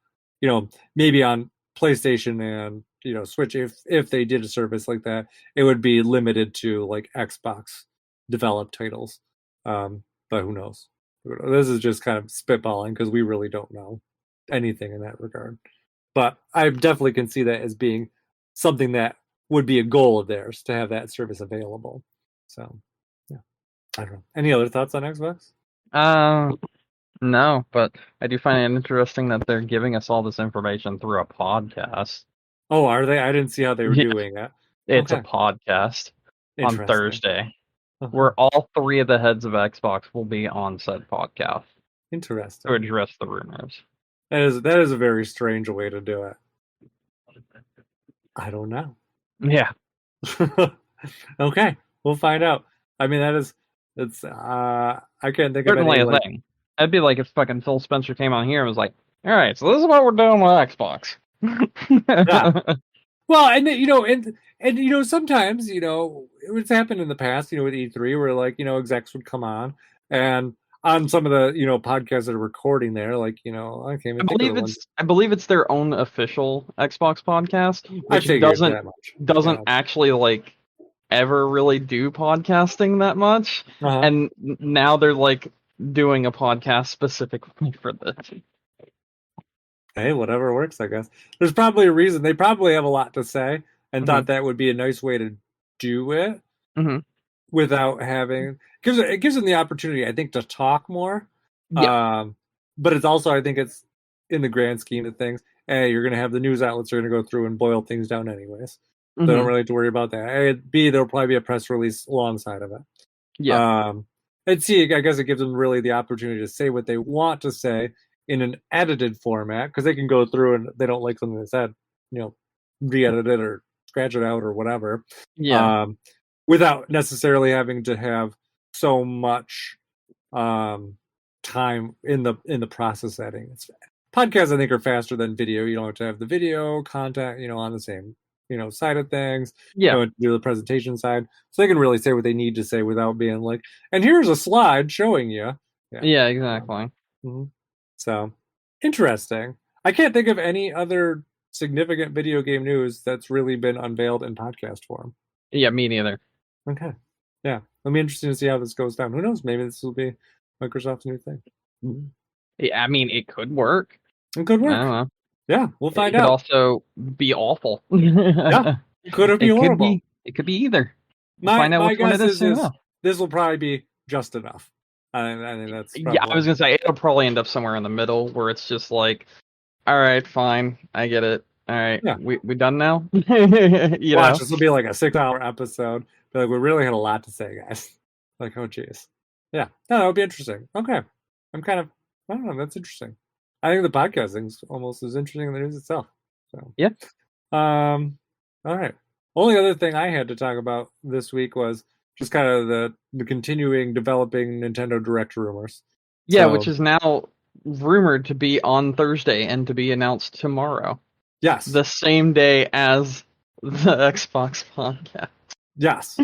maybe on PlayStation and Switch, if they did a service like that, it would be limited to like Xbox developed titles. But who knows? This is just kind of spitballing because we really don't know anything in that regard. But I definitely can see that as being something that would be a goal of theirs to have that service available. So, yeah, I don't know. Any other thoughts on Xbox? No, but I do find it interesting that they're giving us all this information through a podcast. Oh, are they? I didn't see how they were Yeah. doing it. It's Okay. a podcast on Interesting. Thursday, Uh-huh. where all three of the heads of Xbox will be on said podcast Interesting. to address the rumors. That is a very strange way to do it. I don't know. Yeah. Okay, we'll find out. I mean, it's I can't think Certainly of any a thing. It'd be like if fucking Phil Spencer came on here and was like, all right, so this is what we're doing with Xbox. Yeah. Well, and sometimes it's happened in the past, with E3 where like execs would come on and on some of the podcasts that are recording there, like I can't even think of the ones. I believe it's their own official Xbox podcast, I which figured that much. doesn't Yeah. actually like ever really do podcasting that much. Uh-huh. And now they're like doing a podcast specifically for this. Hey, whatever works, I guess. There's probably a reason. They probably have a lot to say and thought that would be a nice way to do it without having it gives them the opportunity, I think, to talk more. Yeah. But it's also, I think, it's in the grand scheme of things. A, you're going to have the news outlets are going to go through and boil things down anyways. They don't really have to worry about that. A, B, there'll probably be a press release alongside of it. Yeah. And C, I guess it gives them really the opportunity to say what they want to say in an edited format, because they can go through and they don't like something they said, re-edit it or scratch it out or whatever. Yeah. Without necessarily having to have so much time in the process setting. Podcasts, I think, are faster than video. You don't have to have the video content, on the same side of things. Yeah. Do the presentation side, so they can really say what they need to say without being like, and here's a slide showing you. Yeah, exactly. So interesting. I can't think of any other significant video game news that's really been unveiled in podcast form. Yeah, me neither. Okay. Yeah. It'll be interesting to see how this goes down. Who knows? Maybe this will be Microsoft's new thing. Yeah, I mean, it could work. It could work. I don't know. Yeah, we'll find out. It could also be awful. Yeah. Could it be horrible? It could be either. We'll find out which one it is soon enough. This will probably be just enough. I think that's probably... Yeah, I was gonna say it'll probably end up somewhere in the middle where it's just like, all right, fine, I get it. All right, yeah. we done now. Watch, this will be like a 6-hour episode. But like, we really had a lot to say, guys. Like, oh geez, yeah, no, that would be interesting. Okay, I don't know, that's interesting. I think the podcasting's almost as interesting as the news itself. So yeah. All right. Only other thing I had to talk about this week was just kind of the continuing developing Nintendo Direct rumors. Yeah, which is now rumored to be on Thursday and to be announced tomorrow. Yes. The same day as the Xbox podcast. Yes.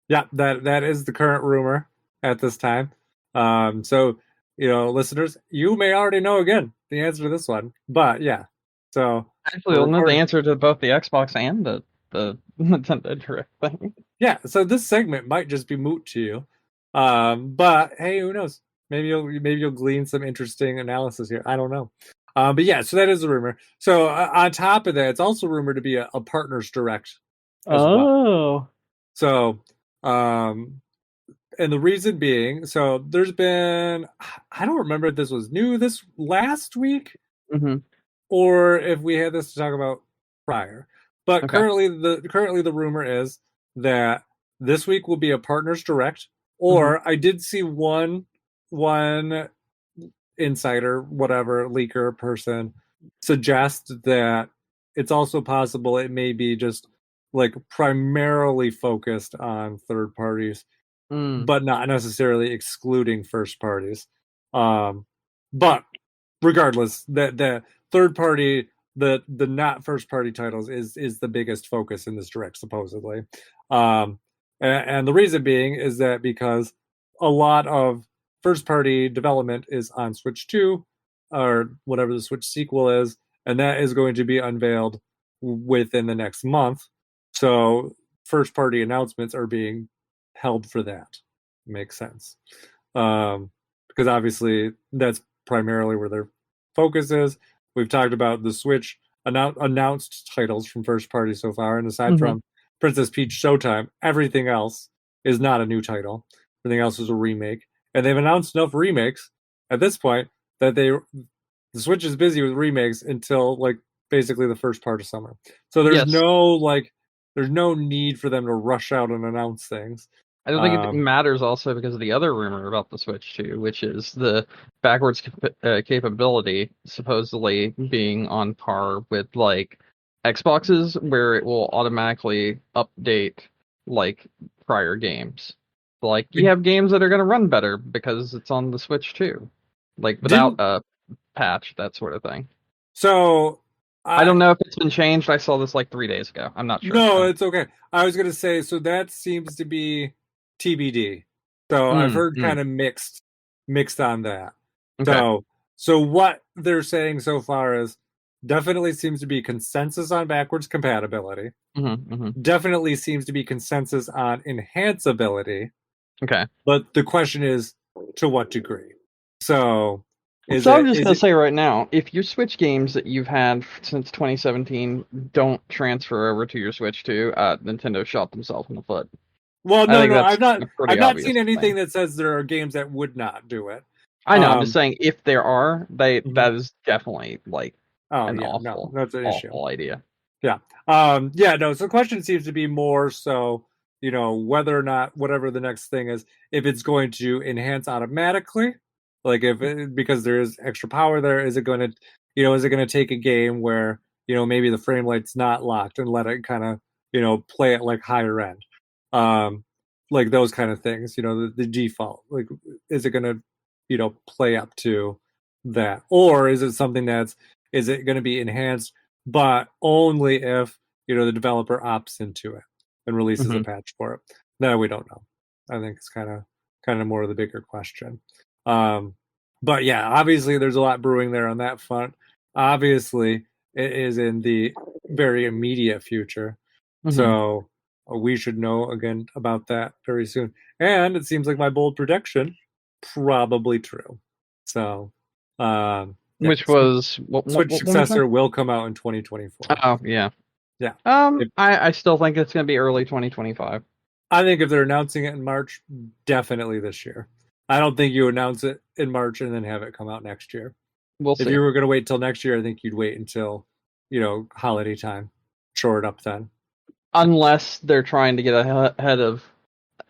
Yeah, that is the current rumor at this time. So, listeners, you may already know again the answer to this one. But yeah. So actually, we'll know the answer to both the Xbox and the Nintendo Direct thing. Yeah, so this segment might just be moot to you, but hey, who knows? Maybe you'll glean some interesting analysis here. I don't know, but yeah, so that is a rumor. So on top of that, it's also rumored to be a partners direct. Well. So, and the reason being, so there's been, I don't remember if this was new this last week, or if we had this to talk about prior. But currently the rumor is that this week will be a partners direct, or I did see one insider, whatever, leaker person suggest that it's also possible it may be just like primarily focused on third parties, but not necessarily excluding first parties. But regardless, the third party, the not first party titles is the biggest focus in this direct, supposedly. And the reason being is that because a lot of first party development is on Switch 2 or whatever the Switch sequel is, and that is going to be unveiled within the next month. So first party announcements are being held for that. Makes sense. Because obviously that's primarily where their focus is. We've talked about the Switch announced titles from first party so far, and aside from Princess Peach Showtime, everything else is not a new title. Everything else is a remake, and they've announced enough remakes at this point that the Switch is busy with remakes until like basically the first part of summer. So there's there's no need for them to rush out and announce things. I don't think it matters also because of the other rumor about the Switch 2, which is the backwards capability supposedly being on par with like Xboxes, where it will automatically update like prior games. Like you have games that are going to run better because it's on the Switch 2, like without a patch, that sort of thing. So I don't know if it's been changed. I saw this like 3 days ago. I'm not sure. No, it's okay. I was gonna say, so that seems to be TBD. So I've heard kind of mixed on that. Okay. So what they're saying so far is definitely seems to be consensus on backwards compatibility. Definitely seems to be consensus on enhanceability. Okay. But the question is, to what degree? So I'm just going to say right now, if your Switch games that you've had since 2017 don't transfer over to your Switch 2, Nintendo shot themselves in the foot. Well, no, I've not seen anything that says there are games that would not do it. I know. I'm just saying, if there are, that is definitely like that's an awful idea. Yeah. So the question seems to be more so, whether or not whatever the next thing is, if it's going to enhance automatically. Like because there is extra power there, is it going to take a game where maybe the frame rate's not locked and let it kind of play it like higher end, like those kind of things. The default, like, is it going to play up to that, or is it something is it going to be enhanced, but only if the developer opts into it and releases a patch for it? No, we don't know. I think it's kind of more of the bigger question. But yeah, obviously there's a lot brewing there on that front. Obviously, it is in the very immediate future. So we should know again about that very soon. And it seems like my bold prediction, probably true. So, which was Switch successor will come out in 2024. Oh yeah. Yeah. I still think it's going to be early 2025. I think if they're announcing it in March, definitely this year. I don't think you announce it in March and then have it come out next year. We'll see. If you were going to wait till next year, I think you'd wait until, holiday time. Shore it up then. Unless they're trying to get ahead of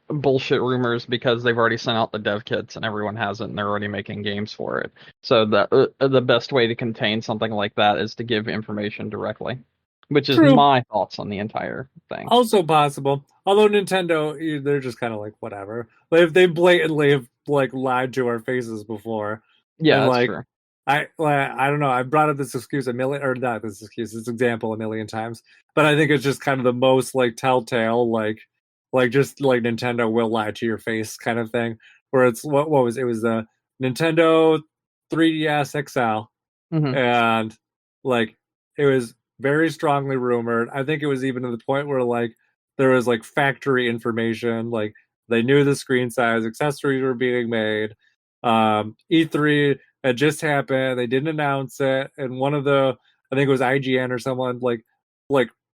bullshit rumors because they've already sent out the dev kits and everyone has it and they're already making games for it. So the best way to contain something like that is to give information directly, which is my thoughts on the entire thing. Also possible. Although Nintendo, they're just kind of like, whatever. They blatantly have like lied to our faces before. Yeah, that's true. I don't know. I've brought up this excuse this example a million times, but I think it's just kind of the most like telltale, like just like Nintendo will lie to your face kind of thing. Where it's it was the Nintendo 3DS XL, and like it was very strongly rumored. I think it was even to the point where like there was like factory information, like they knew the screen size, accessories were being made. E3 had just happened. They didn't announce it, and one of I think it was IGN or someone like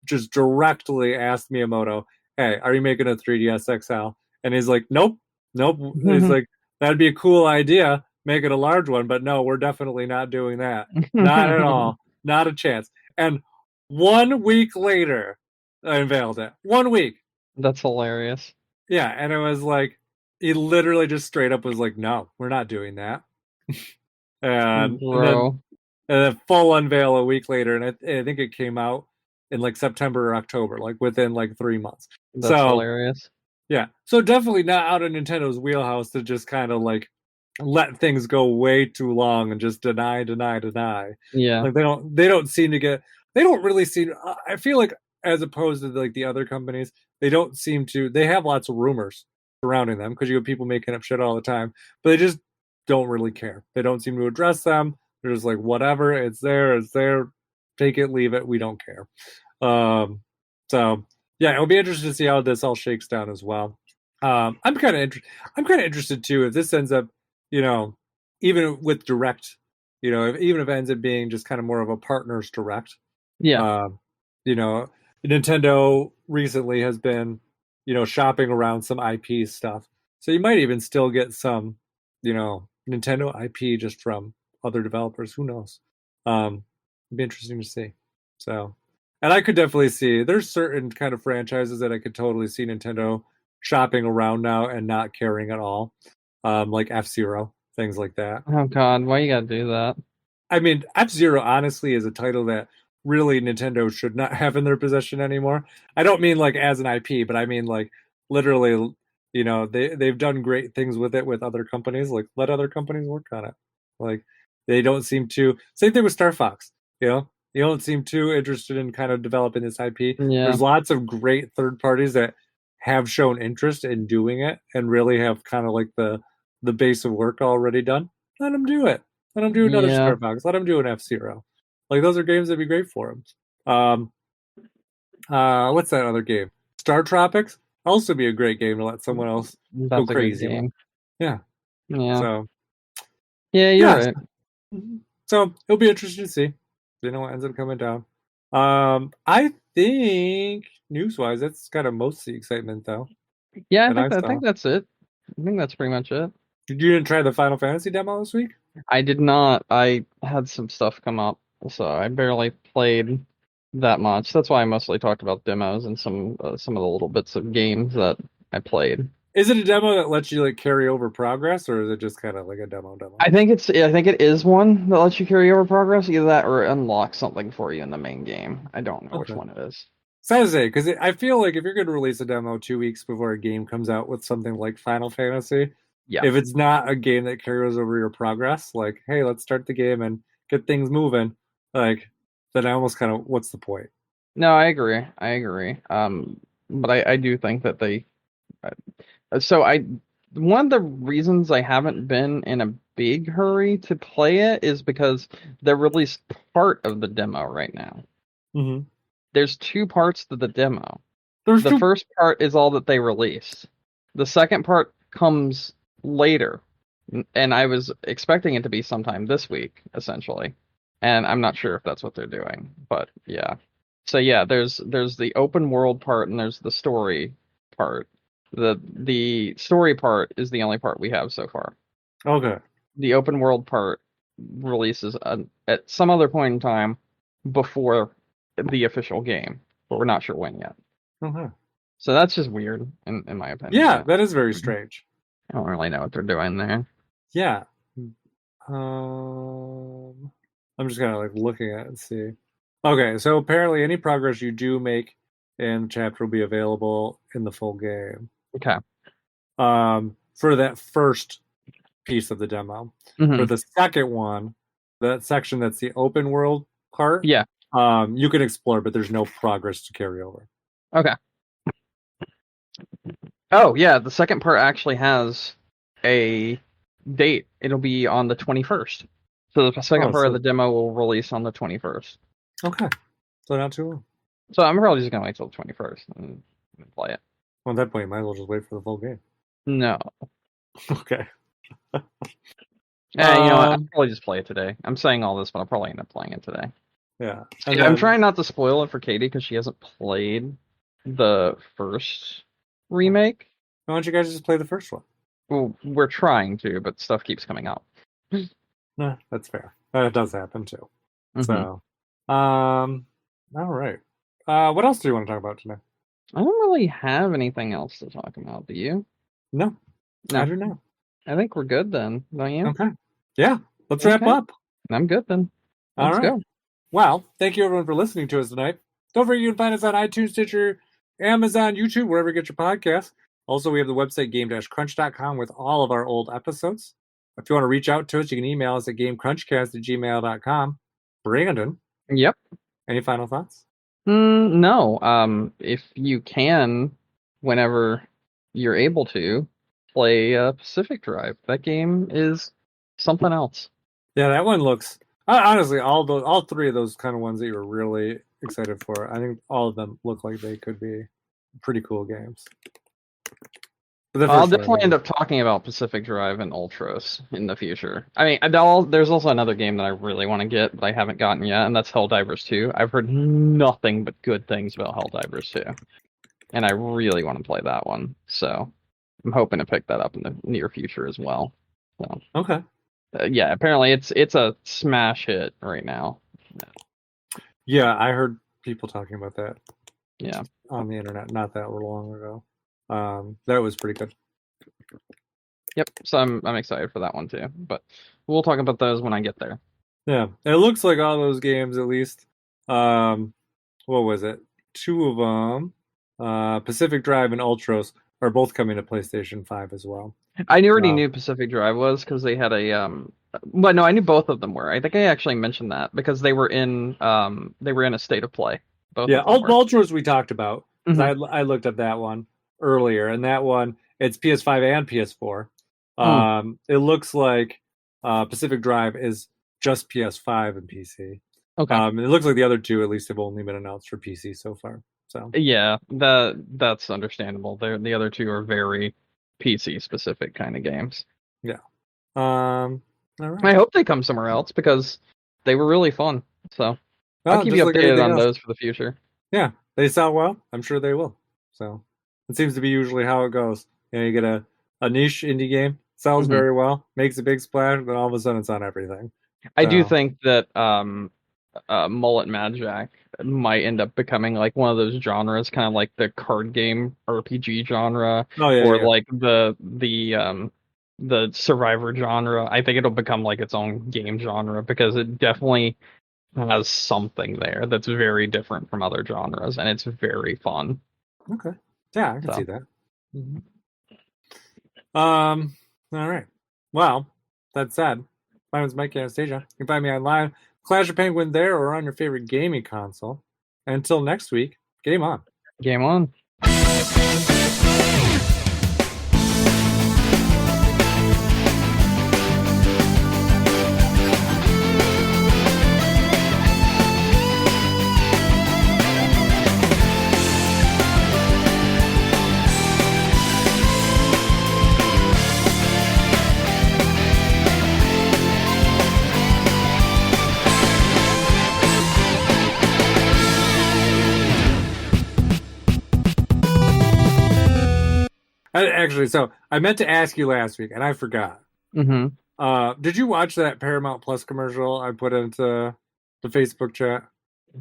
just directly asked Miyamoto, "Hey, are you making a 3DS XL?" And he's like, "Nope." He's like, "That'd be a cool idea, make it a large one, but no, we're definitely not doing that. Not at all. Not a chance." And 1 week later, I unveiled it. 1 week. That's hilarious. Yeah, and it was like he literally just straight up was like, "No, we're not doing that." and then full unveil a week later, and I think it came out in like September or October, like within like 3 months. That's hilarious. Yeah, so definitely not out of Nintendo's wheelhouse to just kind of like let things go way too long and just deny. Yeah. Like they don't seem to get they don't really seem. I feel like as opposed to like the other companies, they don't seem to. They have lots of rumors surrounding them because you have people making up shit all the time, but they just don't really care. They don't seem to address them. They're just like whatever, it's there, take it, leave it, we don't care. Um, so yeah, it'll be interesting to see how this all shakes down as well. I'm kind of I'm kind of interested too if this ends up, you know, even with direct, even if it ends up being just kind of more of a partners direct. Yeah. Um, you know, Nintendo recently has been, shopping around some IP stuff, so you might even still get some, Nintendo IP just from other developers. Who knows? It'd be interesting to see. So, and I could definitely see there's certain kind of franchises that I could totally see Nintendo shopping around now and not caring at all, like F-Zero, things like that. Oh God, why you gotta do that? I mean, F-Zero honestly is a title that really Nintendo should not have in their possession anymore. I don't mean like as an IP, but I mean like literally, they've done great things with it with other companies. Like let other companies work on it. Like they don't seem to. Same thing with Star Fox. You don't seem too interested in kind of developing this IP. Yeah. There's lots of great third parties that have shown interest in doing it and really have kind of like the base of work already done. Let them do it. Let them do another Yeah. Star Fox. Let them do an F-Zero. Like those are games that'd be great for them. What's that other game? Star Tropics. Also be a great game to let someone else go That's a good crazy with. game. Yeah. Yeah. So Yeah, you're yeah. right. So it'll be interesting to see. What ends up coming down. I think news wise, that's kind of most of the excitement though Yeah, that I I saw. think that's it. I think that's pretty much it. You didn't try the Final Fantasy demo this week? I did not. I had some stuff come up, so I barely played that much. That's why I mostly talked about demos and some of the little bits of games that I played. Is it a demo that lets you like carry over progress, or is it just kind of like a demo? I think it is one that lets you carry over progress, either that or unlock something for you in the main game. I don't know which Okay. one it is. Sad to say, because I feel like if you're going to release a demo 2 weeks before a game comes out with something like Final Fantasy, Yeah. if it's not a game that carries over your progress, like, hey, let's start the game and get things moving, like, then I almost kind of, what's the point? No, I agree. I agree. But I do think that they so I one of the reasons I haven't been in a big hurry to play it is because they released part of the demo right now. Mm-hmm. There's two parts to the demo. There's The two. first part is all that they released. The second part comes later, and I was expecting it to be sometime this week, essentially. And I'm not sure if that's what they're doing, but yeah. So yeah, there's the open world part and there's the story part. The story part is the only part we have so far. Okay. The open world part releases at some other point in time before the official game, but we're not sure when yet. Okay. So that's just weird, in my opinion. Yeah, that is very strange. I don't really know what they're doing there. Yeah. Um, I'm just kind of like looking at it and see. Okay, so apparently any progress you do make in the chapter will be available in the full game. Okay. For that first piece of the demo. For the second one, that section that's the open world part, Yeah. you can explore, but there's no progress to carry over. Okay. Oh, yeah, the second part actually has a date. It'll be on the 21st. So the second part of the demo will release on the 21st. Okay. So not too long. So I'm probably just going to wait till the 21st and play it. Well, at that point, you might as well just wait for the full game. No. Okay. Yeah, you know what? I'll probably just play it today. I'm saying all this, but I'll probably end up playing it today. Yeah. I'm trying not to spoil it for Katie because she hasn't played the first remake. Why don't you guys just play the first one? Well, we're trying to, but stuff keeps coming up. Nah, that's fair. That does happen too. Mm-hmm. So, all right. What else do you want to talk about today? I don't really have anything else to talk about. Do you? No. I do not. I think we're good then, don't you? Okay. Yeah. Let's wrap up. I'm good then. Let's go. Well, thank you everyone for listening to us tonight. Don't forget you can find us on iTunes, Stitcher, Amazon, YouTube, wherever you get your podcasts. Also, we have the website game-crunch.com with all of our old episodes. If you want to reach out to us, you can email us at gamecrunchcast@gmail.com. Brandon, Yep. any final thoughts? No. If you can, whenever you're able to, play Pacific Drive. That game is something else. Yeah, that one looks honestly all three of those kind of ones that you were really excited for. I think all of them look like they could be pretty cool games. But I'll definitely end up talking about Pacific Drive and Ultros in the future. I mean, there's also another game that I really want to get, but I haven't gotten yet, and that's Helldivers 2. I've heard nothing but good things about Helldivers 2, and I really want to play that one. So I'm hoping to pick that up in the near future as well. So okay. Yeah, apparently it's a smash hit right now. Yeah, I heard people talking about that. Yeah, on the internet not that long ago. That was pretty good. Yep. So I'm excited for that one too. But we'll talk about those when I get there. Yeah, it looks like all those games, at least. What was it? Two of them, Pacific Drive and Ultros, are both coming to PlayStation 5 as well. I already knew Pacific Drive was because they had a but no, I knew both of them were. I think I actually mentioned that because they were in a state of play. Both yeah, of them were. Ultros we talked about. Mm-hmm. I looked at that one earlier, and that one it's PS5 and PS4. It looks like Pacific Drive is just PS5 and PC. Okay. It looks like the other two at least have only been announced for PC so far. So yeah, that's understandable. The other two are very PC specific kind of games. Yeah. All right. I hope they come somewhere else because they were really fun. So I'll keep you updated on those for the future. Yeah, they sell well. I'm sure they will. So it seems to be usually how it goes. You get a niche indie game, sells very well, makes a big splash, then all of a sudden it's on everything. I do think that Mullet Mad Jack might end up becoming like one of those genres, kind of like the card game RPG genre, like the survivor genre. I think it'll become like its own game genre because it definitely has something there that's very different from other genres, and it's very fun. Okay, yeah, I can see that. All right. Well, that said, my name's Mike Anastasia. You can find me online, Clash of Penguin there, or on your favorite gaming console. And until next week, game on. Game on. Actually, so I meant to ask you last week, and I forgot. Did you watch that Paramount Plus commercial I put into the Facebook chat?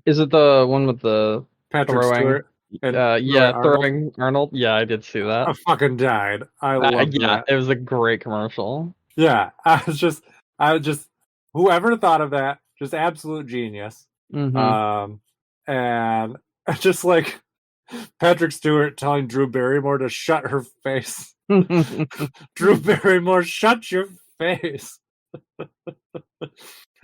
Is it the one with the Patrick Stewart? throwing Arnold? Yeah, I did see that. I fucking died. I loved that. It was a great commercial. Yeah, I was just whoever thought of that, just absolute genius. And just like Patrick Stewart telling Drew Barrymore to shut her face. Drew Barrymore, shut your face.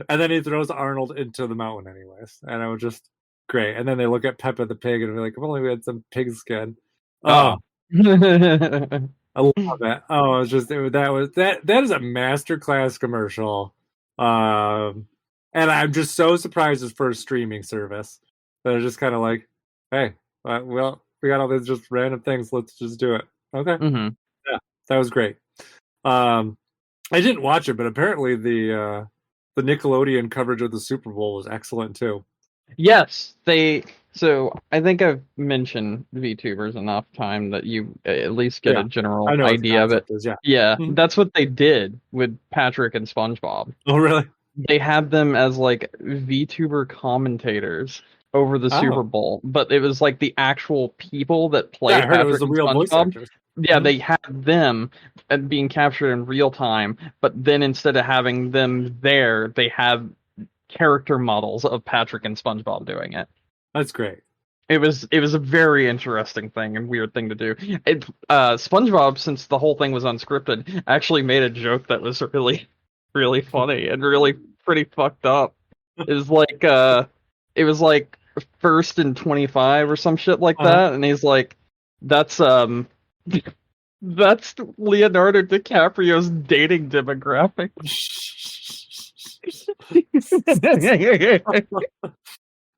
And then he throws Arnold into the mountain anyways. And it was just great. And then they look at Peppa the pig and be like, if only we had some pig skin. Oh. I love it. Oh, it's just that is a masterclass commercial. And I'm just so surprised it's for a streaming service. They're just kind of like, hey, well, we got all these just random things. Let's just do it. Okay. Yeah, that was great. I didn't watch it, but apparently the Nickelodeon coverage of the Super Bowl was excellent too. Yes, so I think I've mentioned VTubers enough time that you at least get a general idea of it. Yeah, that's what they did with Patrick and SpongeBob. Oh, really? They had them as like VTuber commentators over the Super Bowl, but it was like the actual people that played Patrick it was the real voice actors. Yeah, they had them being captured in real time, but then instead of having them there, they have character models of Patrick and SpongeBob doing it. That's great. It was a very interesting thing and weird thing to do. SpongeBob, since the whole thing was unscripted, actually made a joke that was really, really funny and really pretty fucked up. It was like first and 25 or some shit like Uh-huh. that, and he's like, "That's that's Leonardo DiCaprio's dating demographic."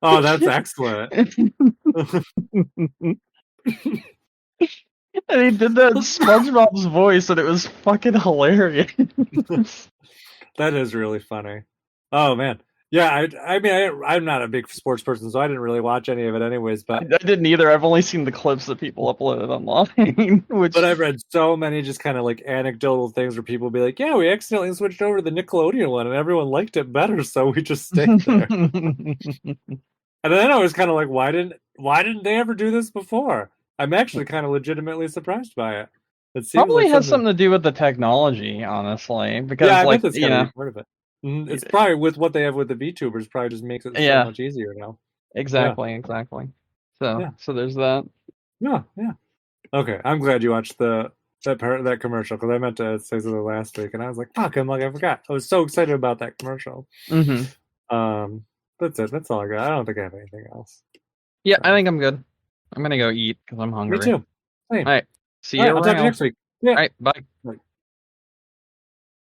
Oh, that's excellent. And he did that in SpongeBob's voice, and it was fucking hilarious. That is really funny. Oh man, yeah. I mean, I'm not a big sports person, so I didn't really watch any of it, anyways. I But didn't either. I've only seen the clips that people uploaded online, which I've read so many just kind of like anecdotal things where people be like, "Yeah, we accidentally switched over to the Nickelodeon one, and everyone liked it better, so we just stayed there." And then I was kind of like, why didn't they ever do this before? I'm actually kind of legitimately surprised by it. It seems probably like has something. something to do with the technology, honestly, Yeah, because I bet like, that's got to be part of it. It's probably with what they have with the VTubers, probably just makes it so yeah, much easier now. Yeah, exactly. So yeah, there's that. yeah, yeah. Okay, I'm glad you watched that commercial because I meant to say something last week and I was like, fuck, I'm like I forgot. I was so excited about that commercial. Hmm. Um, that's it. That's all I got. I don't think I have anything else. Yeah, I So think I'm good. I'm gonna go eat because I'm me hungry. too. Same. All right, see All you right, I'll talk to you around. next week. Yeah. All right, bye.